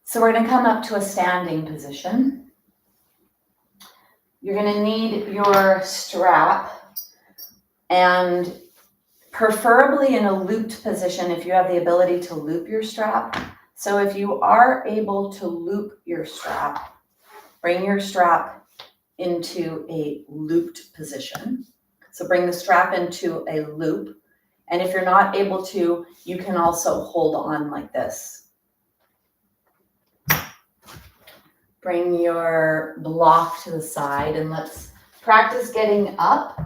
So we're going to come up to a standing position. You're going to need your strap, and preferably in a looped position if you have the ability to loop your strap. So if you are able to loop your strap, bring your strap into a looped position. So bring the strap into a loop. And if you're not able to, you can also hold on like this. Bring your block to the side and let's practice getting up.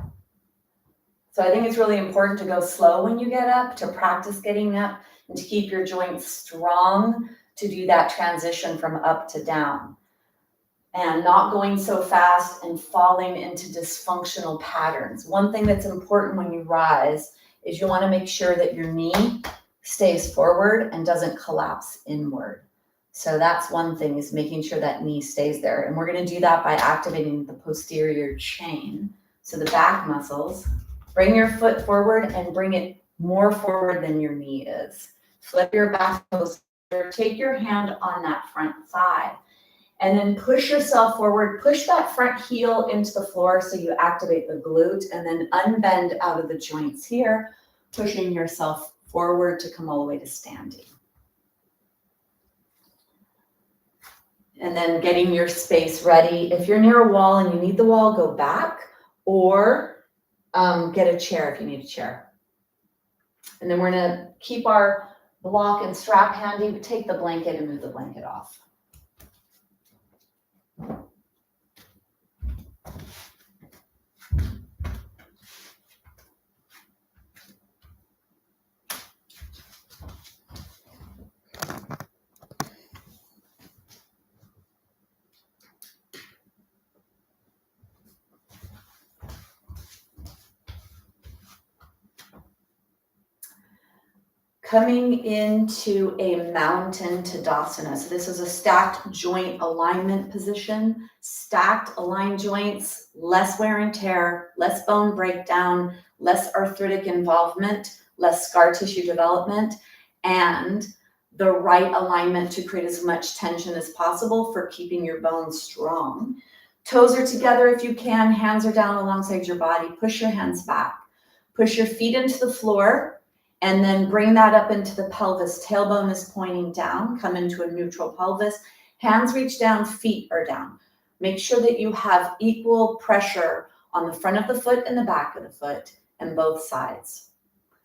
So I think it's really important to go slow when you get up, to practice getting up and to keep your joints strong to do that transition from up to down. and not going so fast and falling into dysfunctional patterns. One thing that's important when you rise is you want to make sure that your knee stays forward and doesn't collapse inward. So that's one thing, is making sure that knee stays there. And we're going to do that by activating the posterior chain. So the back muscles. Bring your foot forward and bring it more forward than your knee is. Flip your back post. Take your hand on that front thigh. And then push yourself forward. Push that front heel into the floor so you activate the glute, and then unbend out of the joints here, pushing yourself forward to come all the way to standing. And then getting your space ready. If you're near a wall and you need the wall, go back, or get a chair if you need a chair. And then we're gonna keep our block and strap handy, but take the blanket and move the blanket off. Coming into a mountain Tadasana. So this is a stacked joint alignment position. Stacked aligned joints, less wear and tear, less bone breakdown, less arthritic involvement, less scar tissue development, and the right alignment to create as much tension as possible for keeping your bones strong. Toes are together if you can, hands are down alongside your body. Push your hands back. Push your feet into the floor. And then bring that up into the pelvis. Tailbone is pointing down. Come into a neutral pelvis. Hands reach down, feet are down. Make sure that you have equal pressure on the front of the foot and the back of the foot and both sides.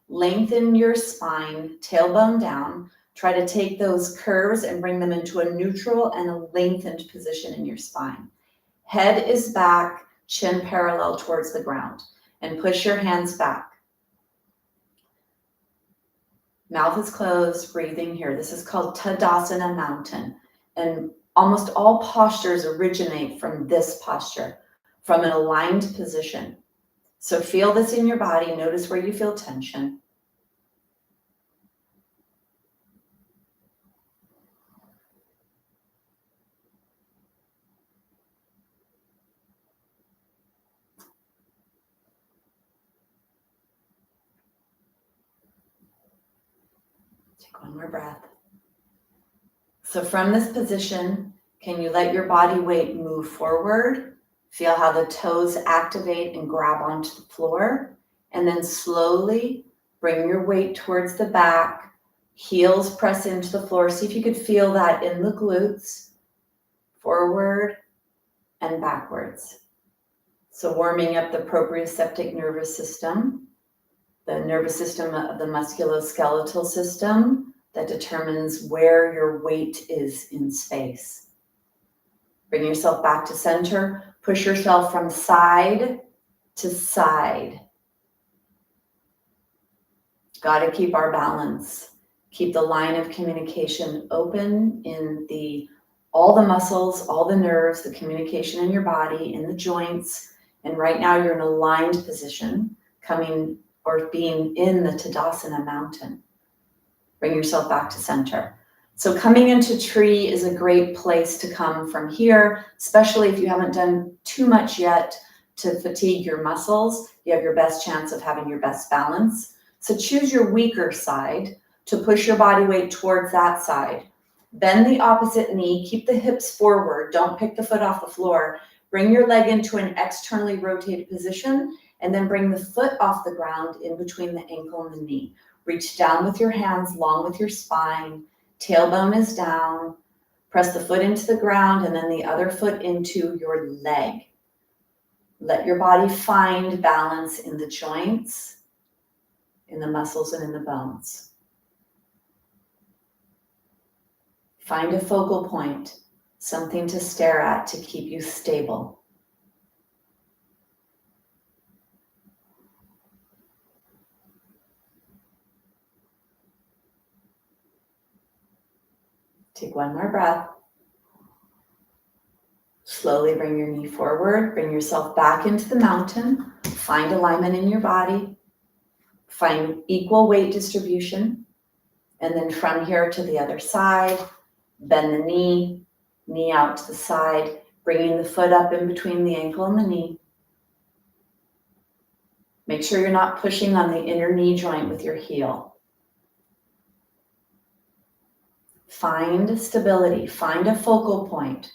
Lengthen your spine, tailbone down. Try to take those curves and bring them into a neutral and a lengthened position in your spine. Head is back, chin parallel towards the ground. And push your hands back. Mouth is closed, breathing here. This is called Tadasana Mountain. And almost all postures originate from this posture, from an aligned position. So feel this in your body. Notice where you feel tension. Take one more breath. So from this position, can you let your body weight move forward? Feel how the toes activate and grab onto the floor. And then slowly bring your weight towards the back. Heels press into the floor. See if you could feel that in the glutes. Forward and backwards. So warming up the proprioceptive nervous system, the nervous system of the musculoskeletal system that determines where your weight is in space. Bring yourself back to center. Push yourself from side to side. Got to keep our balance. Keep the line of communication open in all the muscles, all the nerves, the communication in your body, in the joints. And right now you're in a aligned position, coming or being in the Tadasana Mountain. Bring yourself back to center. So coming into tree is a great place to come from here, especially if you haven't done too much yet to fatigue your muscles. You have your best chance of having your best balance. So choose your weaker side to push your body weight towards that side. Bend the opposite knee, keep the hips forward, don't pick the foot off the floor. Bring your leg into an externally rotated position, and then bring the foot off the ground in between the ankle and the knee. Reach down with your hands, long with your spine. Tailbone is down. Press the foot into the ground and then the other foot into your leg. Let your body find balance in the joints, in the muscles, and in the bones. Find a focal point, something to stare at to keep you stable. Take one more breath. Slowly bring your knee forward, bring yourself back into the mountain, find alignment in your body, find equal weight distribution, and then from here to the other side, bend the knee, knee out to the side, bringing the foot up in between the ankle and the knee. Make sure you're not pushing on the inner knee joint with your heel. Find stability, find a focal point.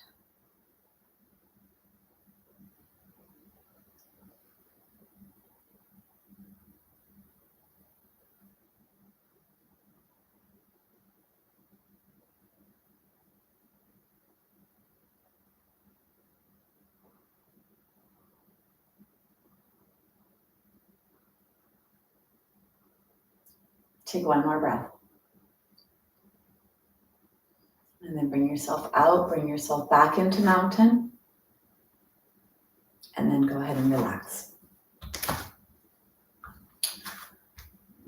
Take one more breath. And then bring yourself out, bring yourself back into mountain. And then go ahead and relax.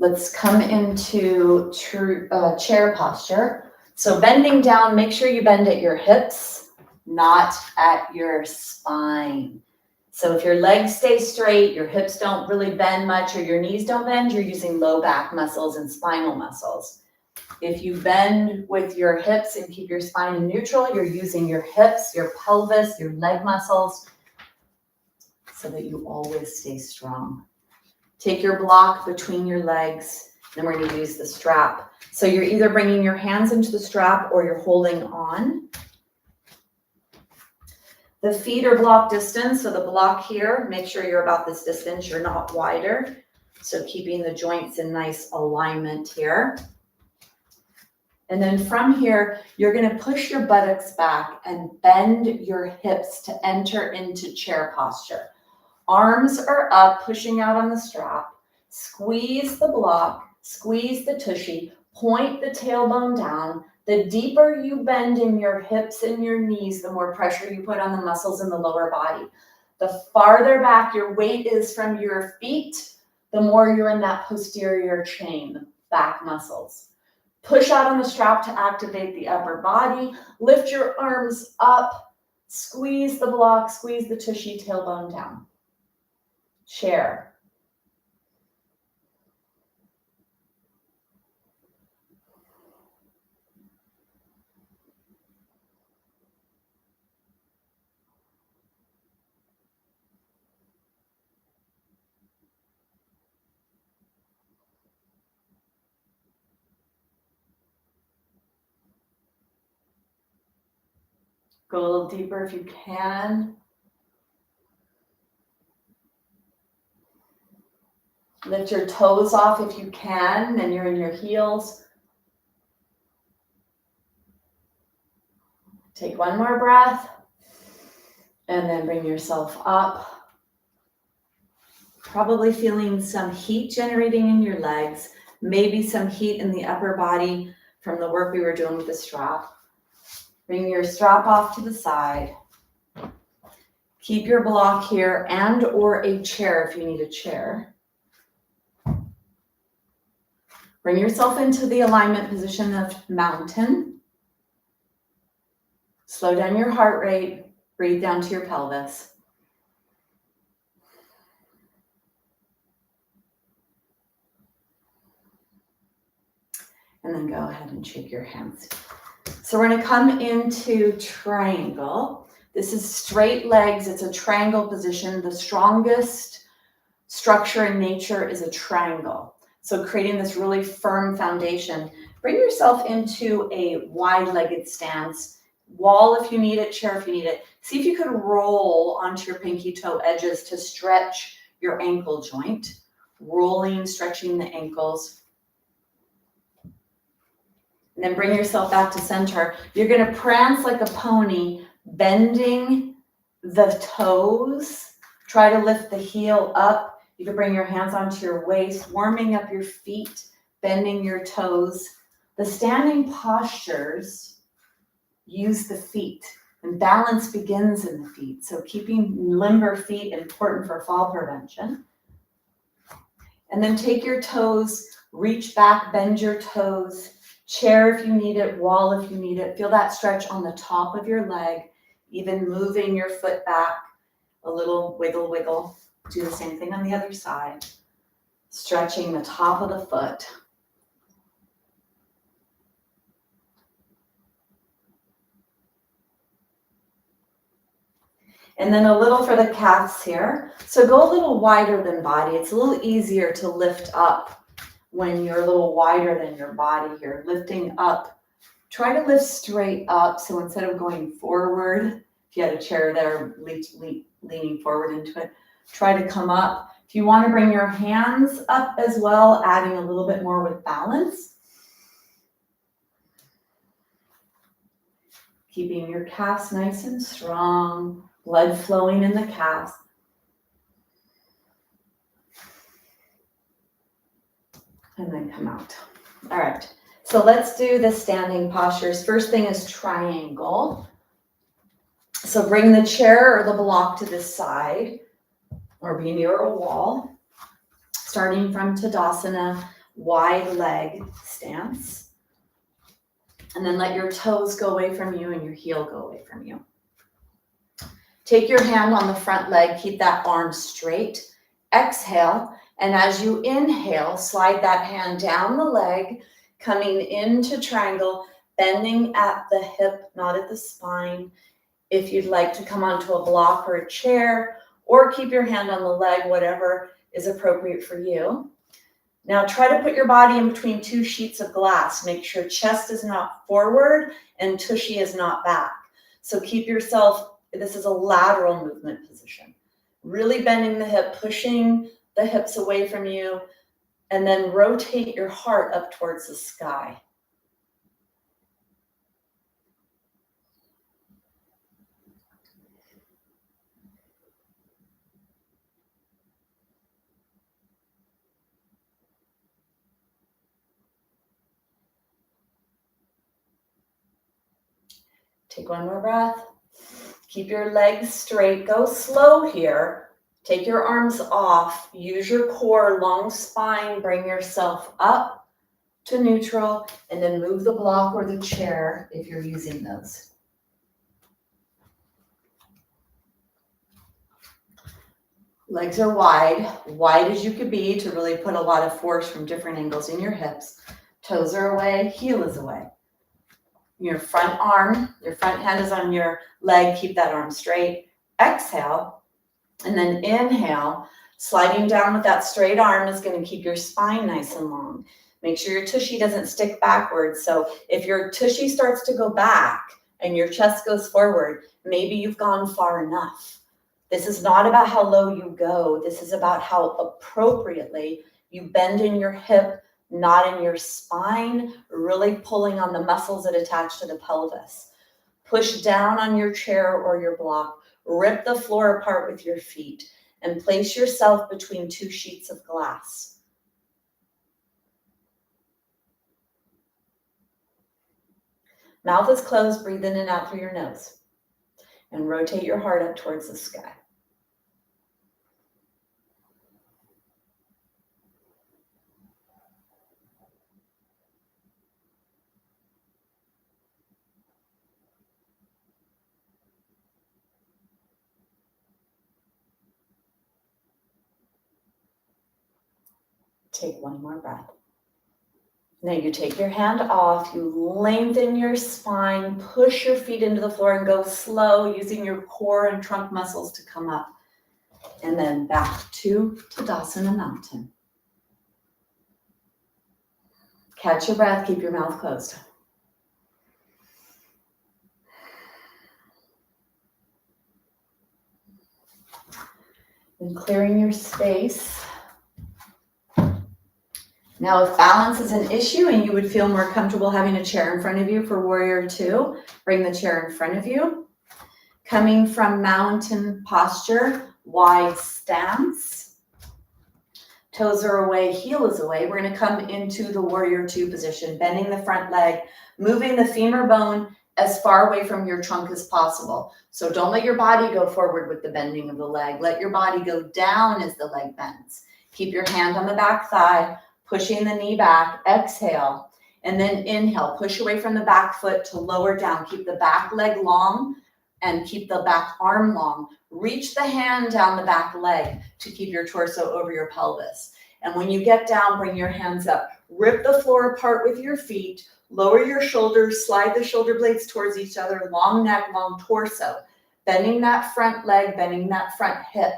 Let's come into chair posture. So bending down, make sure you bend at your hips, not at your spine. So if your legs stay straight, your hips don't really bend much, or your knees don't bend, you're using low back muscles and spinal muscles. If you bend with your hips and keep your spine in neutral, you're using your hips, your pelvis, your leg muscles, so that you always stay strong. Take your block between your legs, then we're going to use the strap. So you're either bringing your hands into the strap or you're holding on. The feet are block distance, so the block here, make sure you're about this distance, you're not wider. So keeping the joints in nice alignment here. And then from here, you're going to push your buttocks back and bend your hips to enter into chair posture. Arms are up, pushing out on the strap. Squeeze the block, squeeze the tushy, point the tailbone down. The deeper you bend in your hips and your knees, the more pressure you put on the muscles in the lower body. The farther back your weight is from your feet, the more you're in that posterior chain, the back muscles. Push out on the strap to activate the upper body. Lift your arms up, squeeze the block, squeeze the tushy, tailbone down. Chair. Go a little deeper if you can. Lift your toes off if you can, then you're in your heels. Take one more breath, and then bring yourself up. Probably feeling some heat generating in your legs, maybe some heat in the upper body from the work we were doing with the strap. Bring your strap off to the side. Keep your block here and or a chair if you need a chair. Bring yourself into the alignment position of mountain. Slow down your heart rate. Breathe down to your pelvis. And then go ahead and shake your hands. So we're going to come into triangle. This is straight legs. It's a triangle position. The strongest structure in nature is a triangle. So creating this really firm foundation. Bring yourself into a wide-legged stance. Wall if you need it, chair if you need it. See if you could roll onto your pinky toe edges to stretch your ankle joint. Rolling, stretching the ankles. And then bring yourself back to center. You're going to prance like a pony, bending the toes. Try to lift the heel up. You can bring your hands onto your waist, warming up your feet, bending your toes. The standing postures use the feet, and balance begins in the feet. So keeping limber feet important for fall prevention. And then take your toes, reach back, bend your toes. Chair if you need it, wall if you need it. Feel that stretch on the top of your leg. even moving your foot back, a little wiggle, wiggle. Do the same thing on the other side. Stretching the top of the foot. And then a little for the calves here. So go a little wider than body. It's a little easier to lift up when you're a little wider than your body here. Lifting up. Try to lift straight up. So instead of going forward, if you had a chair there, leaning forward into it, try to come up. If you want to bring your hands up as well, adding a little bit more with balance. Keeping your calves nice and strong, blood flowing in the calves. And then come out. All right, so let's do the standing postures. First thing is triangle. So bring the chair or the block to this side or be near a wall. Starting from Tadasana, wide leg stance. And then let your toes go away from you and your heel go away from you. Take your hand on the front leg, keep that arm straight. Exhale, and as you inhale, slide that hand down the leg, coming into triangle, bending at the hip, not at the spine. If you'd like to come onto a block or a chair, or keep your hand on the leg, whatever is appropriate for you. Now try to put your body in between two sheets of glass. Make sure chest is not forward and tushy is not back. So keep yourself, this is a lateral movement position. Really bending the hip, pushing the hips away from you, and then rotate your heart up towards the sky. Take one more breath. Keep your legs straight. Go slow here. Take your arms off. Use your core, long spine. Bring yourself up to neutral, and then move the block or the chair if you're using those. Legs are wide as you could be to really put a lot of force from different angles in your hips. Toes are away, heel is away. Your front arm, your front hand is on your leg, keep that arm straight. Exhale, and then inhale. Sliding down with that straight arm is going to keep your spine nice and long. Make sure your tushy doesn't stick backwards. So if your tushy starts to go back and your chest goes forward, maybe you've gone far enough. This is not about how low you go. This is about how appropriately you bend in your hip, not in your spine, really pulling on the muscles that attach to the pelvis. Push down on your chair or your block. Rip the floor apart with your feet and place yourself between two sheets of glass. Mouth is closed, breathe in and out through your nose. And rotate your heart up towards the sky. Take one more breath. Now you take your hand off, you lengthen your spine, push your feet into the floor and go slow using your core and trunk muscles to come up. And then back to Tadasana Mountain. Catch your breath, keep your mouth closed. And clearing your space. Now, if balance is an issue and you would feel more comfortable having a chair in front of you for Warrior Two, bring the chair in front of you. Coming from mountain posture, wide stance. Toes are away, heel is away. We're going to come into the Warrior Two position, bending the front leg, moving the femur bone as far away from your trunk as possible. So don't let your body go forward with the bending of the leg. Let your body go down as the leg bends. Keep your hand on the back thigh, pushing the knee back. Exhale, and then inhale. Push away from the back foot to lower down. Keep the back leg long and keep the back arm long. Reach the hand down the back leg to keep your torso over your pelvis. And when you get down, bring your hands up. Rip the floor apart with your feet. Lower your shoulders, slide the shoulder blades towards each other, long neck, long torso. Bending that front leg, bending that front hip.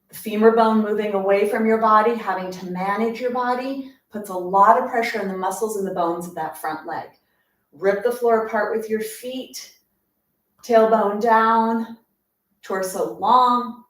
The femur bone moving away from your body, having to manage your body, puts a lot of pressure on the muscles and the bones of that front leg. Rip the floor apart with your feet, tailbone down, torso long.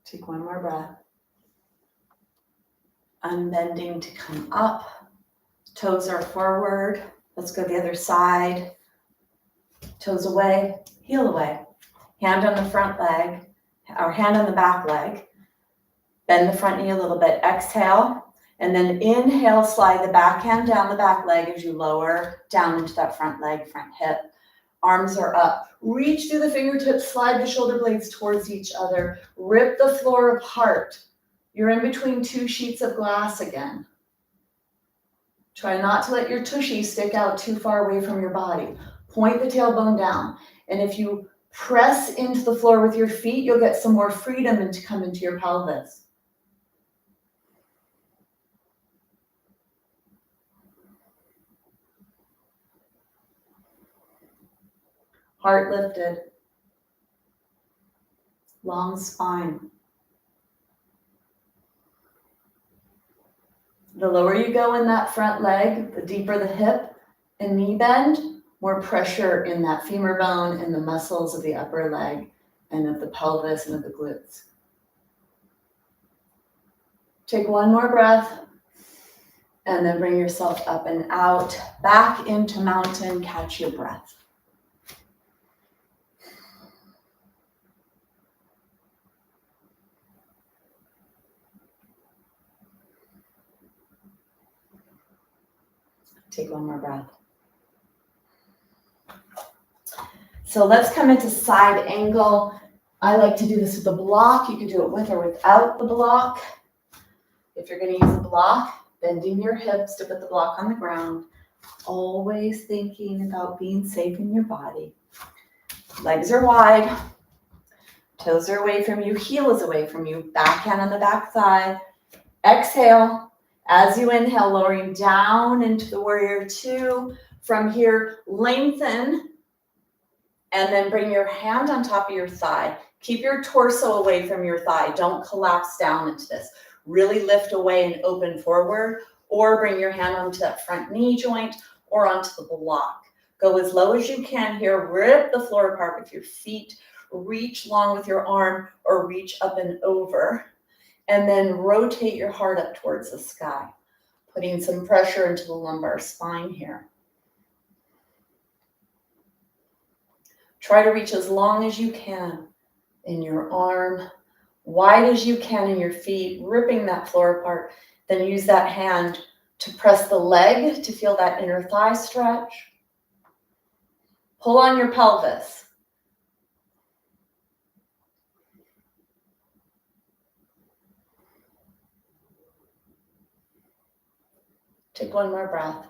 Take one more breath. Unbending to come up. Toes are forward. Let's go the other side. Toes away, heel away. Hand on the front leg, or hand on the back leg. Bend the front knee a little bit. Exhale, and then inhale, slide the back hand down the back leg as you lower down into that front leg, front hip. Arms are up. Reach through the fingertips, slide the shoulder blades towards each other. Rip the floor apart. You're in between two sheets of glass again. Try not to let your tushy stick out too far away from your body. Point the tailbone down. And if you press into the floor with your feet, you'll get some more freedom and to come into your pelvis. Heart lifted. Long spine. The lower you go in that front leg, the deeper the hip and knee bend, more pressure in that femur bone and the muscles of the upper leg and of the pelvis and of the glutes. Take one more breath and then bring yourself up and out, back into mountain, catch your breath. Take one more breath. So let's come into side angle. I like to do this with a block. You can do it with or without the block. If you're going to use a block, bending your hips to put the block on the ground. Always thinking about being safe in your body. Legs are wide. Toes are away from you. Heel is away from you. Back hand on the back thigh. Exhale. As you inhale, lowering down into the warrior two. From here, lengthen. And then bring your hand on top of your thigh. Keep your torso away from your thigh. Don't collapse down into this. Really lift away and open forward. Or bring your hand onto that front knee joint or onto the block. Go as low as you can here. Rip the floor apart with your feet. Reach long with your arm or reach up and over. And then rotate your heart up towards the sky. Putting some pressure into the lumbar spine here. Try to reach as long as you can in your arm, wide as you can in your feet, ripping that floor apart. Then use that hand to press the leg to feel that inner thigh stretch. Pull on your pelvis. Take one more breath.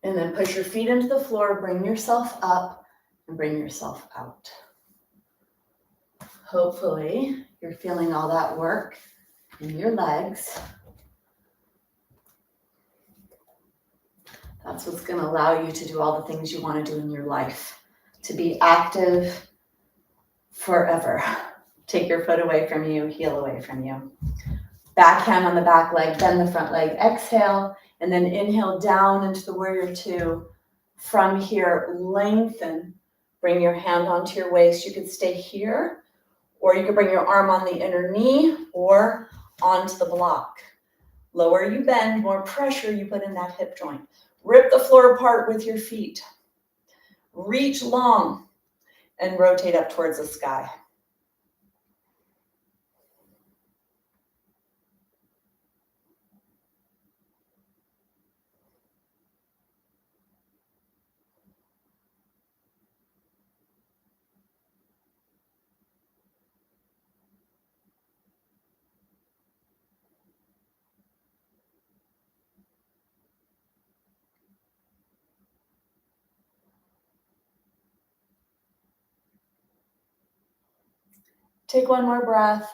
And then push your feet into the floor, bring yourself up and bring yourself out. Hopefully, you're feeling all that work in your legs. That's what's going to allow you to do all the things you want to do in your life. To be active forever. Take your foot away from you, heel away from you. Back hand on the back leg, bend the front leg. Exhale, and then inhale down into the warrior two. From here, lengthen. Bring your hand onto your waist. You could stay here, or you could bring your arm on the inner knee or onto the block. Lower you bend, more pressure you put in that hip joint. Rip the floor apart with your feet. Reach long and rotate up towards the sky. Take one more breath.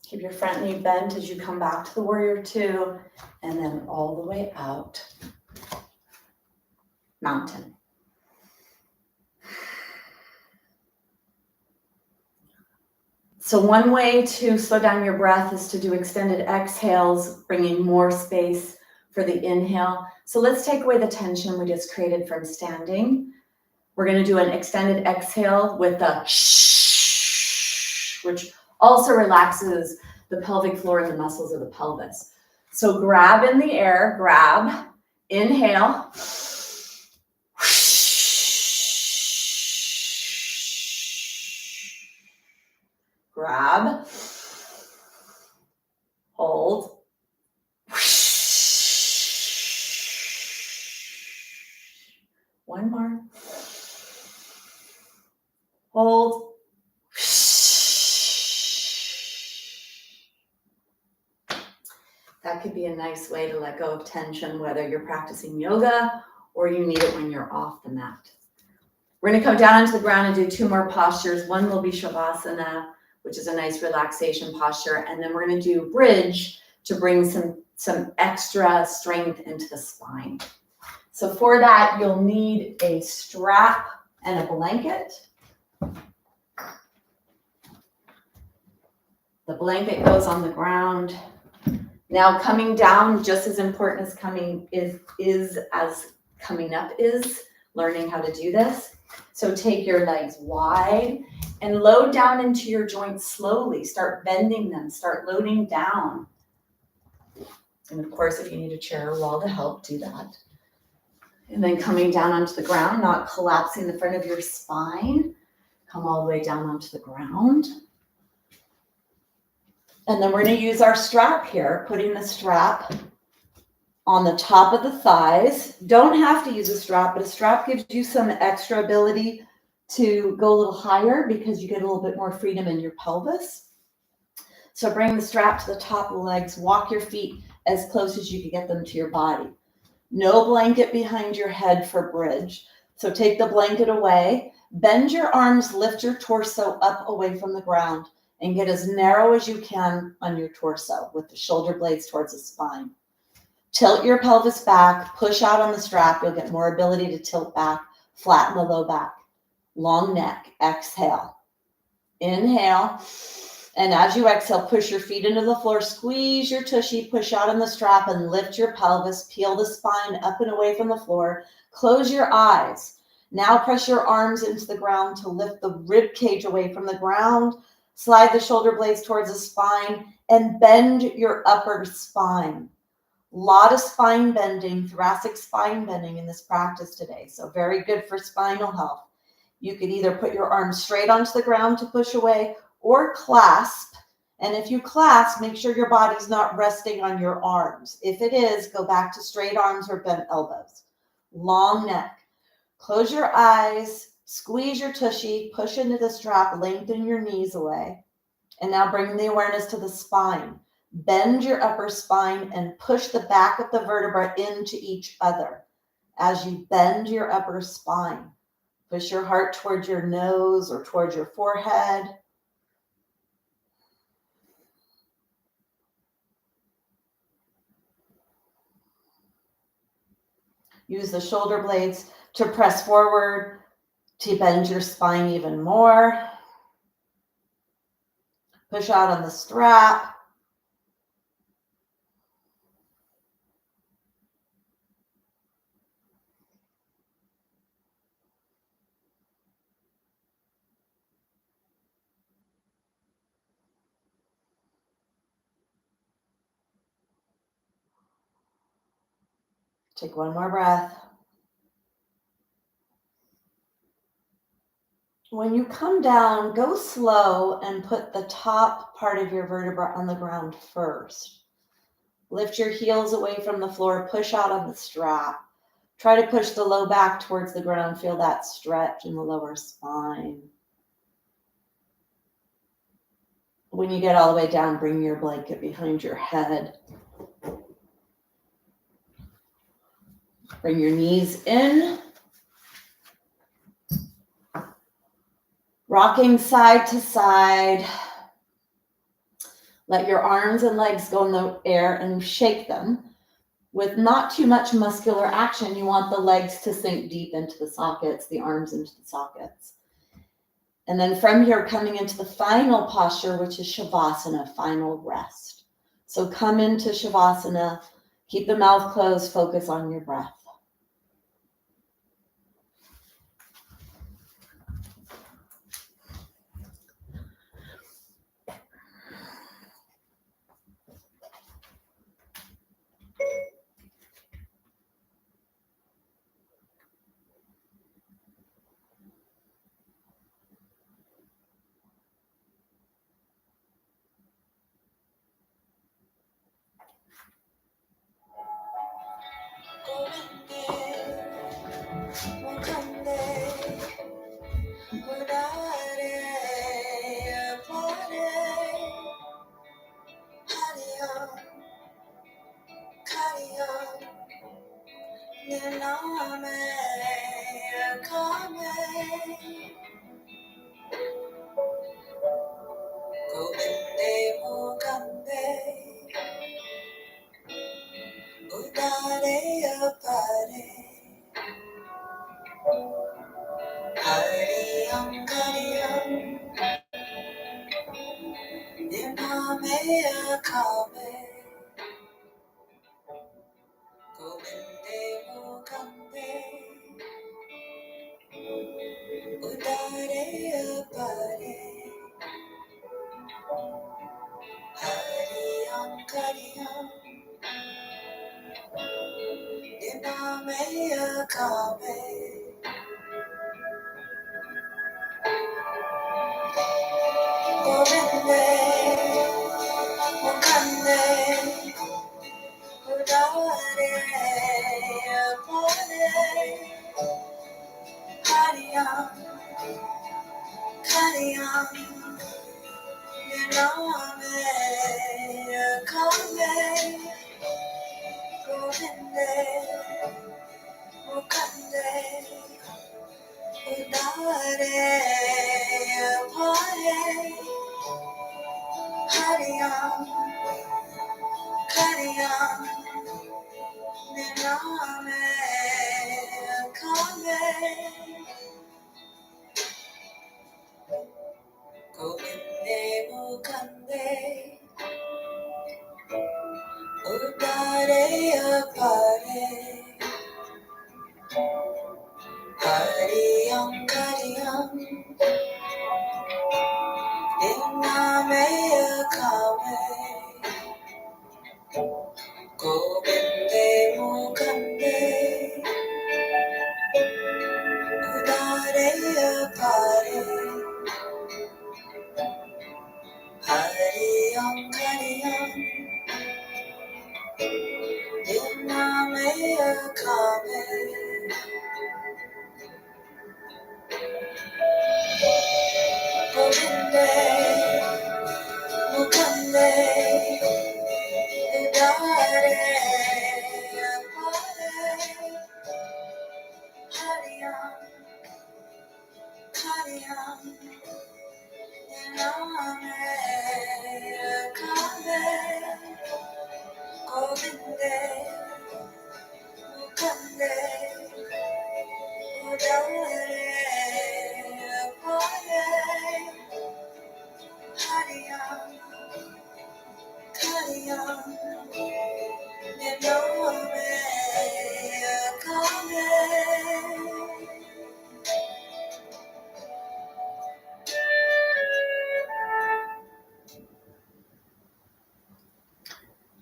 Keep your front knee bent as you come back to the warrior two, and then all the way out. Mountain. So one way to slow down your breath is to do extended exhales, bringing more space for the inhale. So let's take away the tension we just created from standing. We're going to do an extended exhale with a shh, which also relaxes the pelvic floor and the muscles of the pelvis. So grab in the air, grab, inhale. Grab, hold, one more, hold, that could be a nice way to let go of tension, whether you're practicing yoga or you need it when you're off the mat. We're going to come down onto the ground and do two more postures. One will be Shavasana, which is a nice relaxation posture. And then we're going to do bridge to bring some extra strength into the spine. So for that, you'll need a strap and a blanket. The blanket goes on the ground. Now coming down, just as important as coming as coming up is, learning how to do this. So take your legs wide and load down into your joints slowly. Start bending them, start loading down. And of course, if you need a chair or wall to help, do that. And then coming down onto the ground, not collapsing the front of your spine. Come all the way down onto the ground. And then we're going to use our strap here, putting the strap on the top of the thighs. Don't have to use a strap, but a strap gives you some extra ability to go a little higher because you get a little bit more freedom in your pelvis. So bring the strap to the top of the legs, walk your feet as close as you can get them to your body. No blanket behind your head for bridge. So take the blanket away, bend your arms, lift your torso up away from the ground, and get as narrow as you can on your torso with the shoulder blades towards the spine. Tilt your pelvis back, push out on the strap. You'll get more ability to tilt back, flatten the low back. Long neck, exhale. Inhale. And as you exhale, push your feet into the floor, squeeze your tushy, push out on the strap and lift your pelvis, peel the spine up and away from the floor. Close your eyes. Now press your arms into the ground to lift the rib cage away from the ground. Slide the shoulder blades towards the spine and bend your upper spine. Lot of spine bending, thoracic spine bending in this practice today. So very good for spinal health. You could either put your arms straight onto the ground to push away or clasp. And if you clasp, make sure your body's not resting on your arms. If it is, go back to straight arms or bent elbows. Long neck. Close your eyes, squeeze your tushy, push into the strap, lengthen your knees away. And now bring the awareness to the spine. Bend your upper spine and push the back of the vertebra into each other. As you bend your upper spine, push your heart towards your nose or towards your forehead. Use the shoulder blades to press forward to bend your spine even more. Push out on the strap. Take one more breath. When you come down, go slow and put the top part of your vertebra on the ground first. Lift your heels away from the floor, push out on the strap. Try to push the low back towards the ground. Feel that stretch in the lower spine. When you get all the way down, bring your blanket behind your head. Bring your knees in. Rocking side to side. Let your arms and legs go in the air and shake them. With not too much muscular action, you want the legs to sink deep into the sockets, the arms into the sockets. And then from here, coming into the final posture, which is Shavasana, final rest. So come into Shavasana, keep the mouth closed, focus on your breath.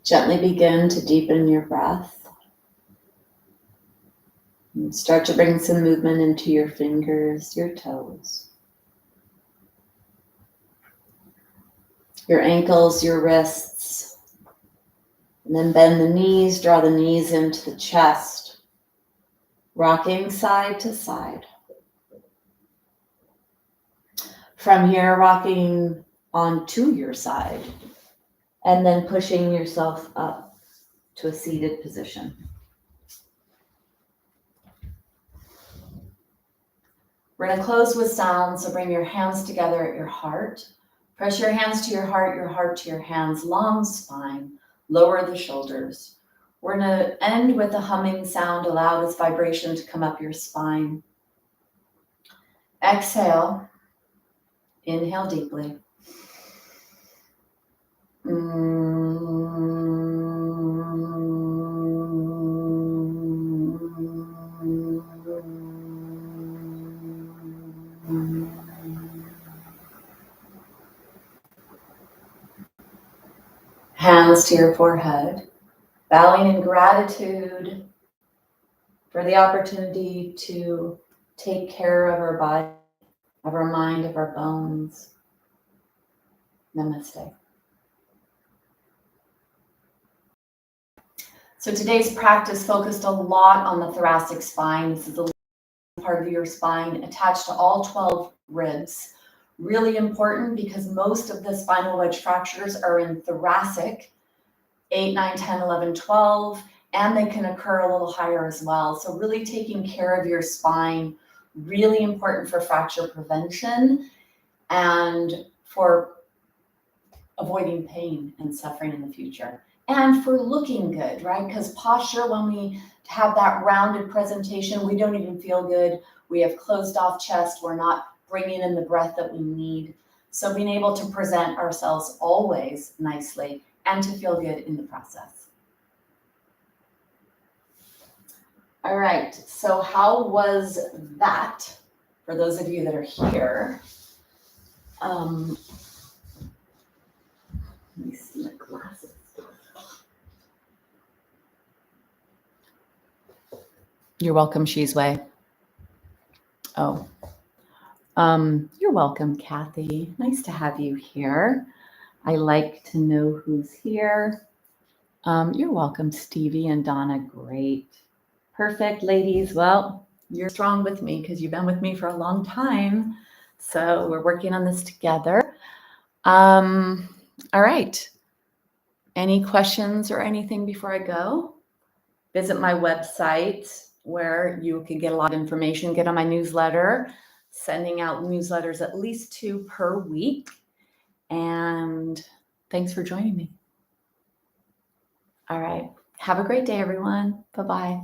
Gently begin to deepen your breath. And start to bring some movement into your fingers, your toes, your ankles, your wrists. And then bend the knees, draw the knees into the chest, rocking side to side. From here, rocking onto your side, and then pushing yourself up to a seated position. We're going to close with sound, so bring your hands together at your heart. Press your hands to your heart to your hands, long spine, lower the shoulders. We're going to end with a humming sound. Allow this vibration to come up your spine. Exhale. Inhale deeply. Hands to your forehead, bowing in gratitude for the opportunity to take care of our body, of our mind, of our bones. Namaste. So today's practice focused a lot on the thoracic spine. This is the part of your spine attached to all 12 ribs. Really important because most of the spinal wedge fractures are in thoracic, 8, 9, 10, 11, 12, and they can occur a little higher as well. So really taking care of your spine, really important for fracture prevention and for avoiding pain and suffering in the future. And for looking good, right? Because posture, when we have that rounded presentation, we don't even feel good. We have closed off chest. We're not bringing in the breath that we need. So being able to present ourselves always nicely and to feel good in the process. All right, so how was that for those of you that are here? Let me see my glasses. You're welcome, Shizwe. Oh, you're welcome, Kathy. Nice to have you here. I like to know who's here. You're welcome, Stevie and Donna. Great. Perfect, ladies. Well, you're strong with me because you've been with me for a long time. So we're working on this together. All right. Any questions or anything before I go? Visit my website where you can get a lot of information, get on my newsletter, sending out newsletters at least 2 per week. And thanks for joining me. All right. Have a great day, everyone. Bye-bye.